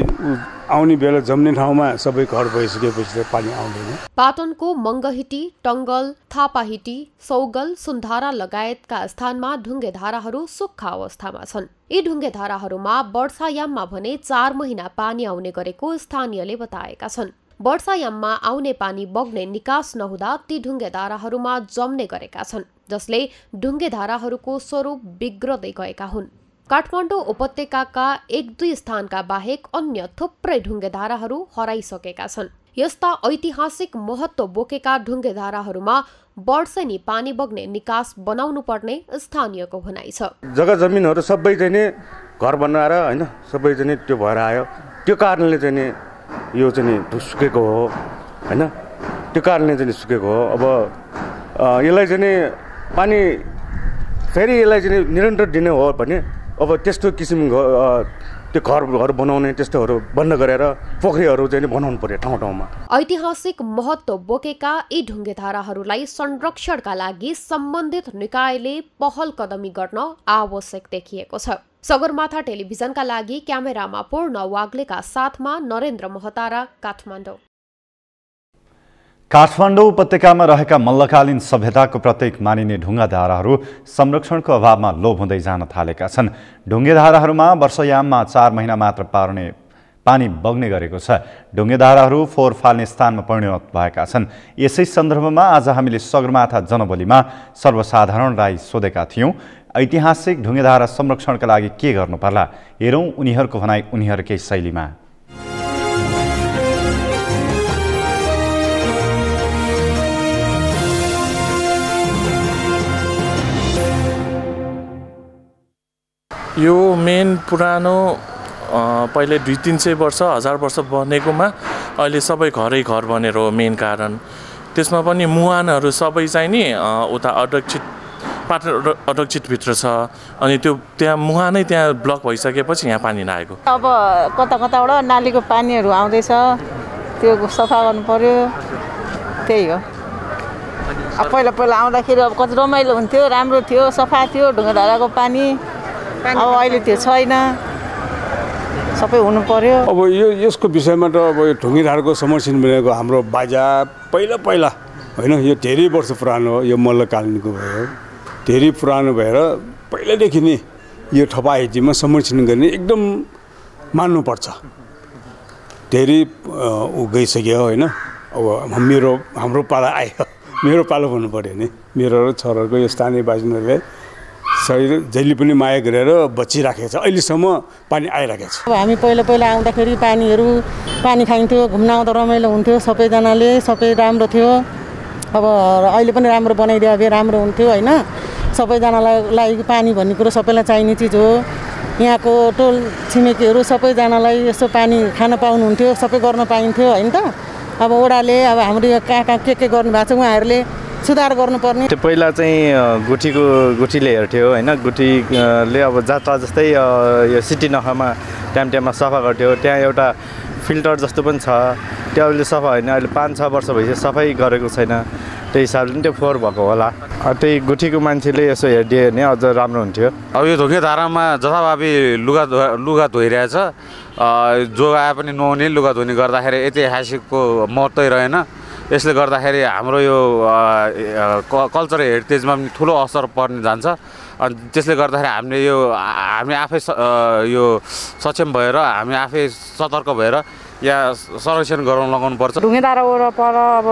[SPEAKER 19] आउने बेला जम्ने ठाउँमा सबै घर भइसकेपछि त पानी आउँदैन।
[SPEAKER 2] पाटनको मङ्गहिटी, टङ्गल, थापाहिटी, सौगल, सुन्धारा लगायतका स्थानमा ढुङ्गेधाराहरू सुक्खा अवस्थामा छन्। यी ढुङ्गेधाराहरूमा वर्षायाममा भने 4 महिना पानी आउने गरेको स्थानीयले बताएका छन्। वर्षायाममा आउने पानी बग्ने निकास नहुँदा ती ढुङ्गेधाराहरूमा जम्ने गरेका छन्, जसले ढुङ्गेधाराहरूको स्वरूप बिग्रदै गएका हुन्। काठमाडौँ उपत्यकाका 1-2 स्थानका बाहेक अन्य थुप्रै ढुङ्गेधाराहरू हराइसकेका छन्। यस्ता ऐतिहासिक महत्त्व बोकेका ढुङ्गेधाराहरूमा वर्षेनी पानी बग्ने निकास बनाउनु पर्ने स्थानीयको भनाइ छ।
[SPEAKER 19] जग्गा जमिनहरू सबै चाहिँ घर बनाएर हैन, सबै चाहिँ त्यो भएर आयो। त्यो कारणले चाहिँ यो चाहिँ सुकेको हो हैन। त्यो कारणले चाहिँ सुकेको हो। अब यसलाई चाहिँ पानी फेरि यसलाई चाहिँ निरन्तर दिने हो भने अब त्यस्तो किसिमको त्यो घरहरू बनाउने त्यस्तोहरू बन्द गरेर पोखरीहरू चाहिँ बनाउनु पर्यो ठाउँ ठाउँमा।
[SPEAKER 2] ऐतिहासिक महत्त्व बोकेका यी ढुङ्गेधाराहरूलाई संरक्षणका लागि सम्बन्धित निकायले पहल कदमी गर्न आवश्यक देखिएको छ। सगरमाथा टेलिभिजनका लागि क्यामेरामा पूर्ण वाग्लेका साथमा नरेन्द्र महतारा, काठमाडौँ।
[SPEAKER 1] काठमाडौँ उपत्यकामा रहेका मल्लकालीन सभ्यताको प्रतीक मानिने ढुङ्गाधाराहरू संरक्षणको अभावमा लोप हुँदै जान थालेका छन्। ढुङ्गेधाराहरूमा वर्षायाममा 4 महिना मात्र पानी बग्ने गरेको छ। ढुङ्गेधाराहरू फोहोर फाल्ने स्थानमा परिणत भएका छन्। यसै सन्दर्भमा आज हामीले सगरमाथा जनबोलीमा सर्वसाधारणलाई सोधेका थियौँ, ऐतिहासिक ढुङ्गेधारा संरक्षणका लागि के गर्नु पर्ला? हेरौँ उनीहरूको भनाइ उनीहरूकै शैलीमा।
[SPEAKER 20] यो मेन पुरानो पहिले 200-300 वर्ष 1000 वर्ष बनेकोमा अहिले सबै घरै घर बनेर हो मेन कारण। त्यसमा पनि मुहानहरू सबै चाहिँ नि उता अध्यक्षितभित्र छ। अनि त्यो त्यहाँ मुहानै त्यहाँ ब्लक भइसकेपछि यहाँ पानी नआएको।
[SPEAKER 21] अब कता कताबाट नालीको पानीहरू आउँदैछ, त्यो सफा गर्नु पर्यो, त्यही हो। अब पहिला आउँदाखेरि अब कति रमाइलो हुन्थ्यो, राम्रो थियो, सफा थियो ढुङ्गाधाराको पानी। अब अहिले त्यो छैन, सबै हुनु पर्यो।
[SPEAKER 19] अब यसको विषयमा त अब ढुङ्गेधाराको संरक्षण भनेको हाम्रो बाजा पहिला होइन, यो धेरै वर्ष पुरानो हो। यो मल्लकालीनको भयो, धेरै पुरानो भएर पहिल्यैदेखि नै यो ठपाहिटीमा संरक्षण गर्ने एकदम मान्नुपर्छ।
[SPEAKER 4] धेरै गइसक्यो होइन। अब हाम्रो पाला आयो, मेरो पालो भन्नु पऱ्यो नि। मेरो र छोराको यो स्थानीय बासिन्दाले जहिले पनि माया गरेर बचिराखेको छ, अहिलेसम्म पानी आइराखेको छ।
[SPEAKER 21] अब हामी पहिला आउँदाखेरि पानी खाइन्थ्यो, घुम्न आउँदा रमाइलो हुन्थ्यो, सबैजनाले सबै राम्रो थियो। अब अहिले पनि राम्रो बनाइदियो भए राम्रो हुन्थ्यो होइन। सबैजनालाई पानी भन्ने कुरो सबैलाई चाहिने चिज हो। यहाँको टोल छिमेकीहरू सबैजनालाई यसो पानी खान पाउनुहुन्थ्यो, सबै गर्न पाइन्थ्यो होइन त। अब ओडाले अब हाम्रो कहाँ के गर्नु भएको छ उहाँहरूले सुधार गर्नुपर्ने।
[SPEAKER 22] त्यो पहिला चाहिँ गुठीले हेर्थ्यो होइन। गुठीले अब जात्रा जस्तै यो सिटी नखामा टाइममा सफा गर्थ्यो। त्यहाँ एउटा फिल्टर जस्तो पनि छ, त्यो अहिले सफा होइन। अहिले 5-6 वर्ष भइसक्यो सफाइ गरेको छैन, त्यही हिसाबले पनि त्यो फोहोर भएको होला। त्यही गुठीको मान्छेले यसो हेरिदियो भने अझ राम्रो हुन्थ्यो।
[SPEAKER 23] अब यो धोकेधारामा जथाभावी लुगा धोइरहेछ, जो आए पनि नुहाउने लुगा धुने गर्दाखेरि ऐतिहासिकको महत्त्वै रहेन। यसले गर्दाखेरि हाम्रो यो कल्चर हेरिटेजमा पनि ठुलो असर पर्ने जान्छ। अनि त्यसले गर्दाखेरि हामी आफै यो सक्षम भएर हामी आफै सतर्क भएर या संरक्षण गराउन लगाउनुपर्छ।
[SPEAKER 24] ढुङ्गेधारा वरपर अब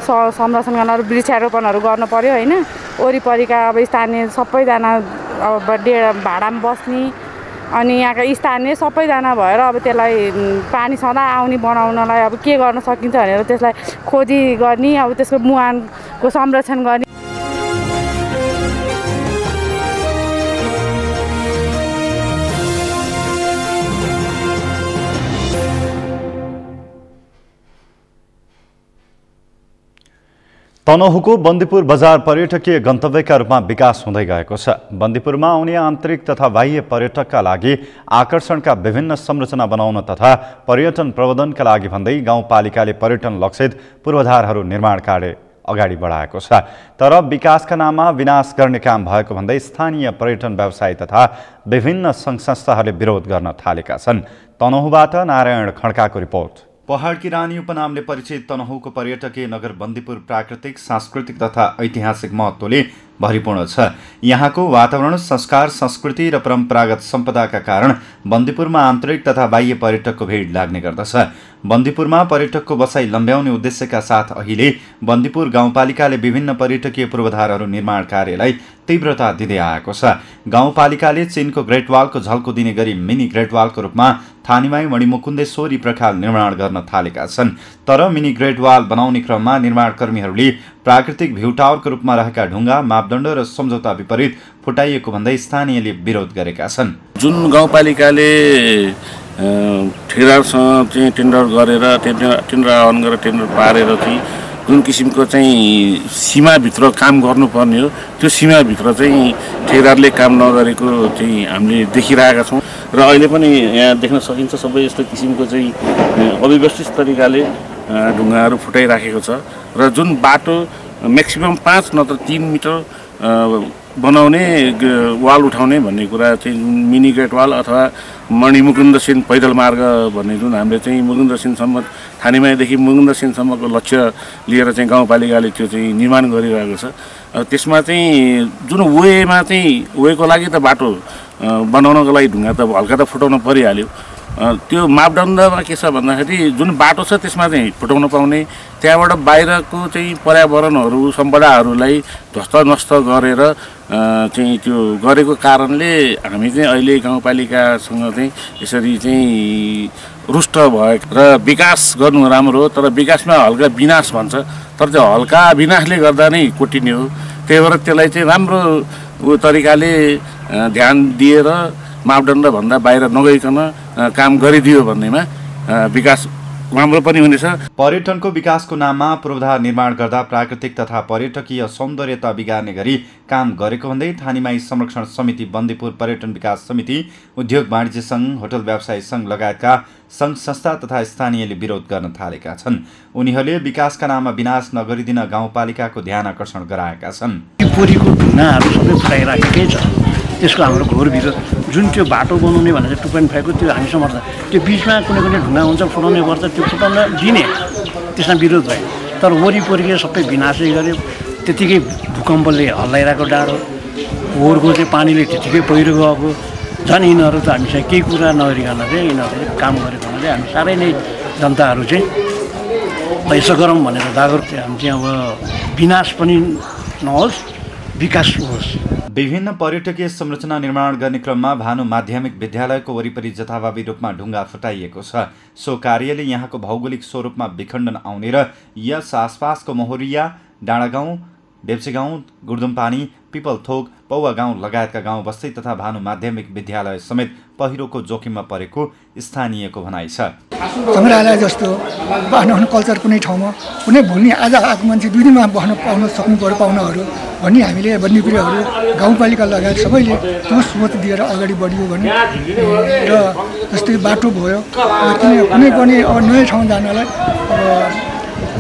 [SPEAKER 24] संरक्षण गर्न वृक्षारोपणहरू गर्नु पर्यो होइन। वरिपरिका अब स्थानीय सबैजना अब भाडामा बस्ने अनि यहाँका स्थानीय सबैजना भएर अब त्यसलाई पानी सदा आउने बनाउनलाई अब के गर्न सकिन्छ भनेर त्यसलाई खोजी गर्ने, अब त्यसको मुहानको संरक्षण गर्ने।
[SPEAKER 1] तनहुँको बन्दीपुर बजार पर्यटकीय गन्तव्यका रूपमा विकास हुँदै गएको छ। बन्दीपुरमा आउने आन्तरिक तथा बाह्य पर्यटकका लागि आकर्षणका विभिन्न संरचना बनाउन तथा पर्यटन प्रबन्धनका लागि भन्दै गाउँपालिकाले पर्यटन लक्षित पूर्वाधारहरू निर्माण कार्य अगाडि बढाएको छ। तर विकासका नाममा विनाश गर्ने काम भएको भन्दै स्थानीय पर्यटन व्यवसायी तथा विभिन्न सङ्घ संस्थाहरूले विरोध गर्न थालेका छन्। तनहुँबाट नारायण खड्काको रिपोर्ट। पहाडकी रानी उपनामले परिचित तनहुँको पर्यटकीय नगर बन्दीपुर प्राकृतिक, सांस्कृतिक तथा ऐतिहासिक महत्त्वले भरिपूर्ण छ। यहाँको वातावरण, संस्कार, संस्कृति र परम्परागत सम्पदाका कारण बन्दीपुरमा आन्तरिक तथा बाह्य पर्यटकको भिड लाग्ने गर्दछ। बन्दीपुरमा पर्यटकको बसाइ लम्ब्याउने उद्देश्यका साथ अहिले बन्दीपुर गाउँपालिकाले विभिन्न पर्यटकीय पूर्वाधारहरू निर्माण कार्यलाई तीव्रता दिँदै आएको छ। गाउँपालिकाले चीनको ग्रेट वालको झल्को दिने गरी मिनी ग्रेट वालको रूपमा थानीमाई मणिमुकुन्देश्वरी प्रखाल निर्माण गर्न थालेका छन्। तर मिनी ग्रेट वाल बनाउने क्रममा निर्माणकर्मीहरूले प्राकृतिक भ्यू टावरको रूपमा रहेका ढुङ्गा, मापदण्ड र सम्झौता विपरीत फुटाइएको भन्दै स्थानीयले विरोध गरेका छन्।
[SPEAKER 25] जुन गाउँपालिकाले ठेकेदारसँग चाहिँ टेन्डर गरेर टेन्डर आह्वान गरेर टेन्डर पारेर चाहिँ जुन किसिमको चाहिँ सीमाभित्र काम गर्नुपर्ने हो, त्यो सीमाभित्र चाहिँ ठेकेदारले काम नगरेको चाहिँ हामीले देखिरहेका छौँ। र अहिले पनि यहाँ देख्न सकिन्छ सबै यस्तो किसिमको चाहिँ अव्यवस्थित तरिकाले ढुङ्गाहरू फुटाइराखेको छ। र जुन बाटो म्याक्सिमम 5 नत्र 3 मिटर बनाउने वाल उठाउने भन्ने कुरा चाहिँ मिनी ग्रेट वाल अथवा मणिमुकुन्द सेन पैदल मार्ग भन्ने जुन हामीले चाहिँ मुकुन्द सेनसम्म थानीमाईदेखि मुकुन्द सेनसम्मको लक्ष्य लिएर चाहिँ गाउँपालिकाले त्यो चाहिँ निर्माण गरिरहेको छ। त्यसमा चाहिँ जुन वेको लागि त बाटो बनाउनको लागि ढुङ्गा त हल्का त फुटाउन परिहाल्यो। त्यो मापदण्डमा के छ भन्दाखेरि जुन बाटो छ त्यसमा चाहिँ फुटाउन पाउने, त्यहाँबाट बाहिरको चाहिँ पर्यावरणहरू सम्पदाहरूलाई ध्वस्त नष्ट गरेर चाहिँ त्यो गरेको कारणले हामी चाहिँ अहिले गाउँपालिकासँग चाहिँ यसरी चाहिँ रुष्ट भएको र विकास गर्नु राम्रो हो, तर विकासमा हल्का विनाश भन्छ, तर त्यो हल्का विनाशले गर्दा नै कोटिने हो। त्यही भएर त्यसलाई चाहिँ राम्रो तरिकाले ध्यान दिएर मापदण्डभन्दा बाहिर नगइकन काम गरिदियो भन्नेमा विकास राम्रो पनि हुनेछ।
[SPEAKER 1] पर्यटनको विकासको नाममा पूर्वाधार निर्माण गर्दा प्राकृतिक तथा पर्यटकीय सौन्दर्यता बिगार्ने गरी काम गरेको भन्दै थानीमाई संरक्षण समिति, बन्दीपुर पर्यटन विकास समिति, उद्योग वाणिज्य सङ्घ, होटल व्यवसायी सङ्घ लगायतका सङ्घ संस्था तथा स्थानीयले विरोध गर्न थालेका छन्। उनीहरूले विकासका नाममा विनाश नगरिदिन गाउँपालिकाको ध्यान आकर्षण गराएका छन्।
[SPEAKER 26] पुरीको ढुङ्गाहरू सबै फुटाइराखेकै छ, त्यसको हाम्रो घोर विरोध। जुन त्यो बाटो बनाउने भनेर 2.5 को त्यो हामी समर्थ, त्यो बिचमा कुनै ढुङ्गा हुन्छ फुटाउने पर्छ, त्यो फुटाउन दिने त्यसमा विरोध भयो। तर वरिपरि सबै विनाशै गर्यो। त्यतिकै भूकम्पले हल्लाइरहेको डाँडो, फोहोरको चाहिँ पानीले त्यतिकै पहिरो गएको, झन् यिनीहरू त हामीसँग केही कुरा नगरिकन चाहिँ यिनीहरूले काम गरेको हुनाले हामी साह्रै नै जनताहरू चाहिँ यसो गरौँ भनेर जागरुक हामी चाहिँ अब विनाश पनि नहोस्, विकास होस्।
[SPEAKER 1] विभिन्न पर्यटकीय संरचना निर्माण गर्ने क्रममा भानु माध्यमिक विद्यालयको वरिपरि जथाभावी रूपमा ढुङ्गा फुटाइएको छ। सो कार्यले यहाँको भौगोलिक स्वरूपमा विखण्डन आउने र यस आसपासको मोहरिया, डाँडागाउँ, देप्से गाउँ, गुर्दुमपानी, पिपलथोक, पौवा गाउँ लगायतका गाउँ बस्ती तथा भानु माध्यमिक विद्यालय समेत पहिरोको जोखिममा परेको स्थानीयको भनाइ छ।
[SPEAKER 3] सङ्ग्रहालय जस्तो बस्न कल्चर कुनै ठाउँमा कुनै भोलि आज आएको मान्छे 2 दिनमा बस्न पाउन सक्नु पर्यो पाउनहरू भन्ने हामीले बन्नेपिँढीहरू गाउँपालिका लगायत सबैले त्यो सोच दिएर अगाडि बढियो भने र जस्तै बाटो भयो कुनै पनि अब नयाँ ठाउँ जानलाई अब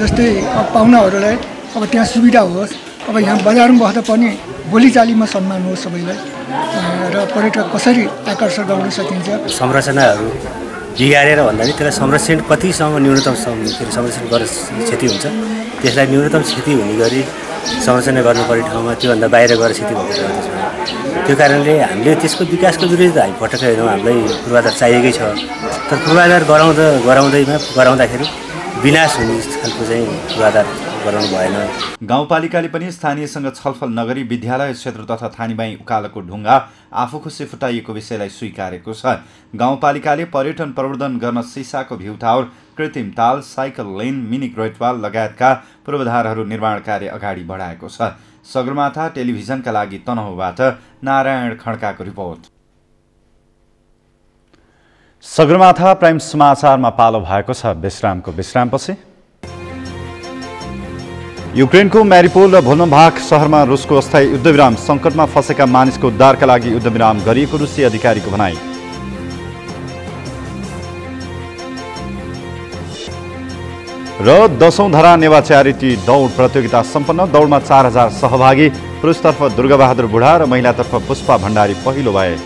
[SPEAKER 3] जस्तै पाहुनाहरूलाई अब त्यहाँ सुविधा होस्, अब यहाँ बजारमा बस्दा पनि बोलीचालीमा सम्मान होस् सबैलाई र पर्यटक कसरी आकर्षण गर्न सकिन्छ।
[SPEAKER 5] संरचनाहरू बिगारेर भन्दा पनि त्यसलाई संरक्षण कतिसम्म न्यूनतम संरक्षण गरेर क्षति हुन्छ त्यसलाई न्यूनतम क्षति हुने गरी संरचना गर्नुपर्ने ठाउँमा त्योभन्दा बाहिर गएर क्षति भएको छ। त्यो कारणले हामीले त्यसको विकासको विरुद्ध हामी पटक्कै हेर्यौँ, हामीलाई पूर्वाधार चाहिएकै छ, तर पूर्वाधार गराउँदाखेरि विनाश हुने खालको चाहिँ पूर्वाधार गराउनु भएन।
[SPEAKER 1] गाउँपालिकाले पनि स्थानीयसँग छलफल नगरी विद्यालय क्षेत्र तथा थानीबाई उकालोको ढुङ्गा आफू खुसी फुटाइएको विषयलाई स्वीकारेको छ। गाउँपालिकाले पर्यटन प्रवर्धन गर्न सिसाको भ्यू टावर, कृत्रिम ताल, साइकल लेन, मिनी ग्रेटवाल लगायतका पूर्वाधारहरू निर्माण कार्य अगाडि बढाएको छ। सगरमाथा टेलिभिजनका लागि तनहुँबाट नारायण खड्काको रिपोर्ट। सगरमाथा प्राइम समाचारमा पालो भएको छ विश्रामको विश्रामपछि। युक्रेनको म्यारिपोल र भोल्नोभाक शहरमा रुसको अस्थायी युद्धविराम सङ्कटमा फँसेका मानिसको उद्धारका लागि युद्धविराम गरिएको रुसी अधिकारीको भनाइ। र 10औं धरा नेवा च्यारिटी दौड प्रतियोगिता सम्पन्न। दौडमा 4000 सहभागी। पुरुषतर्फ दुर्गाबहादुर बुढा र महिलातर्फ पुष्पा भण्डारी पहिलो भए।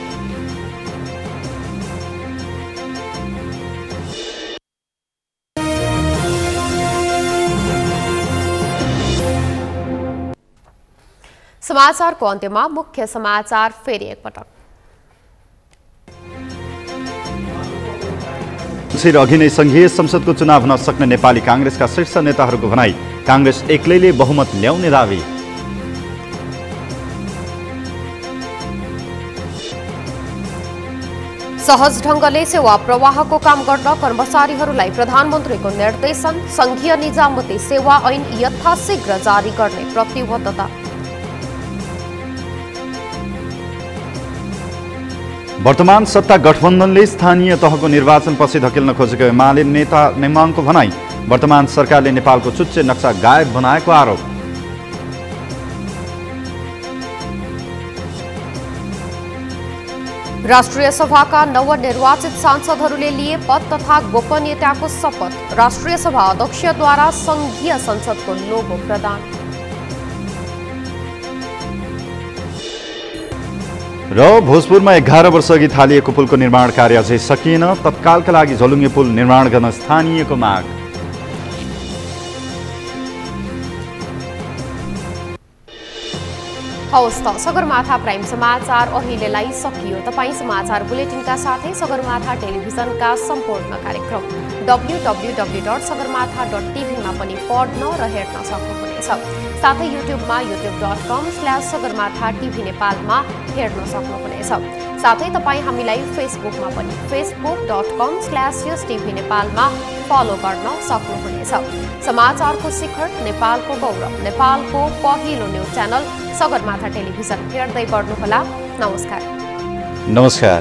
[SPEAKER 2] समाचारको अन्त्यमा मुख्य समाचार फेरि एकपटक।
[SPEAKER 1] अघि नै संघीय संसदको चुनाव हुन सक्ने नेपाली कांग्रेसका शीर्ष नेताहरूको भनाई। कांग्रेस एक्लैले बहुमत ल्याउने दावी।
[SPEAKER 2] सहज ढंगले सेवा प्रवाहको काम गर्न कर्मचारीहरूलाई प्रधानमन्त्रीको निर्देशन। संघीय निजामती सेवा ऐन यथाशीघ्र जारी गर्ने प्रतिबद्धता।
[SPEAKER 1] वर्तमान सत्ता गठबन्धनले स्थानीय तहको निर्वाचनपछि धकेल्न खोजेको एमाले नेता नेमाङको भनाई। वर्तमान सरकारले नेपालको चुच्चे नक्सा गायब बनाएको आरोप।
[SPEAKER 2] राष्ट्रिय सभाका नवनिर्वाचित सांसदहरूले लिए पद तथा गोपनीयताको शपथ। राष्ट्रिय सभा अध्यक्षद्वारा संघीय संसदको लोगो प्रदान।
[SPEAKER 1] र भोजपुरमा 11 वर्ष अघि थालिएको पुलको निर्माण कार्य अझै सकिएन। तत्कालका लागि झलुङ्गे पुल निर्माण गर्न स्थानीयको माग।
[SPEAKER 2] हवस् त सगरमाथा प्राइम समाचार अहिलेलाई सकियो। तपाईँ समाचार बुलेटिनका साथै सगरमाथा टेलिभिजनका सम्पूर्ण कार्यक्रम www.sagarmatha.tv मा पनि पढ्न र हेर्न सक्नुहुनेछ। साथै युट्युबमा youtube.com/sagarmatha TV नेपालमा हेर्न सक्नुहुनेछ। साथै तपाईँ हामीलाई फेसबुकमा पनि facebook.com/yustv नेपालमा फलो गर्न सक्नुहुनेछ। समाचारको शिखर, नेपालको गौरव, नेपालको पहिलो न्युज च्यानल सगरमाथा टेलिभिजन हेर्दै गर्नुहोला। नमस्कार।
[SPEAKER 1] नमस्कार।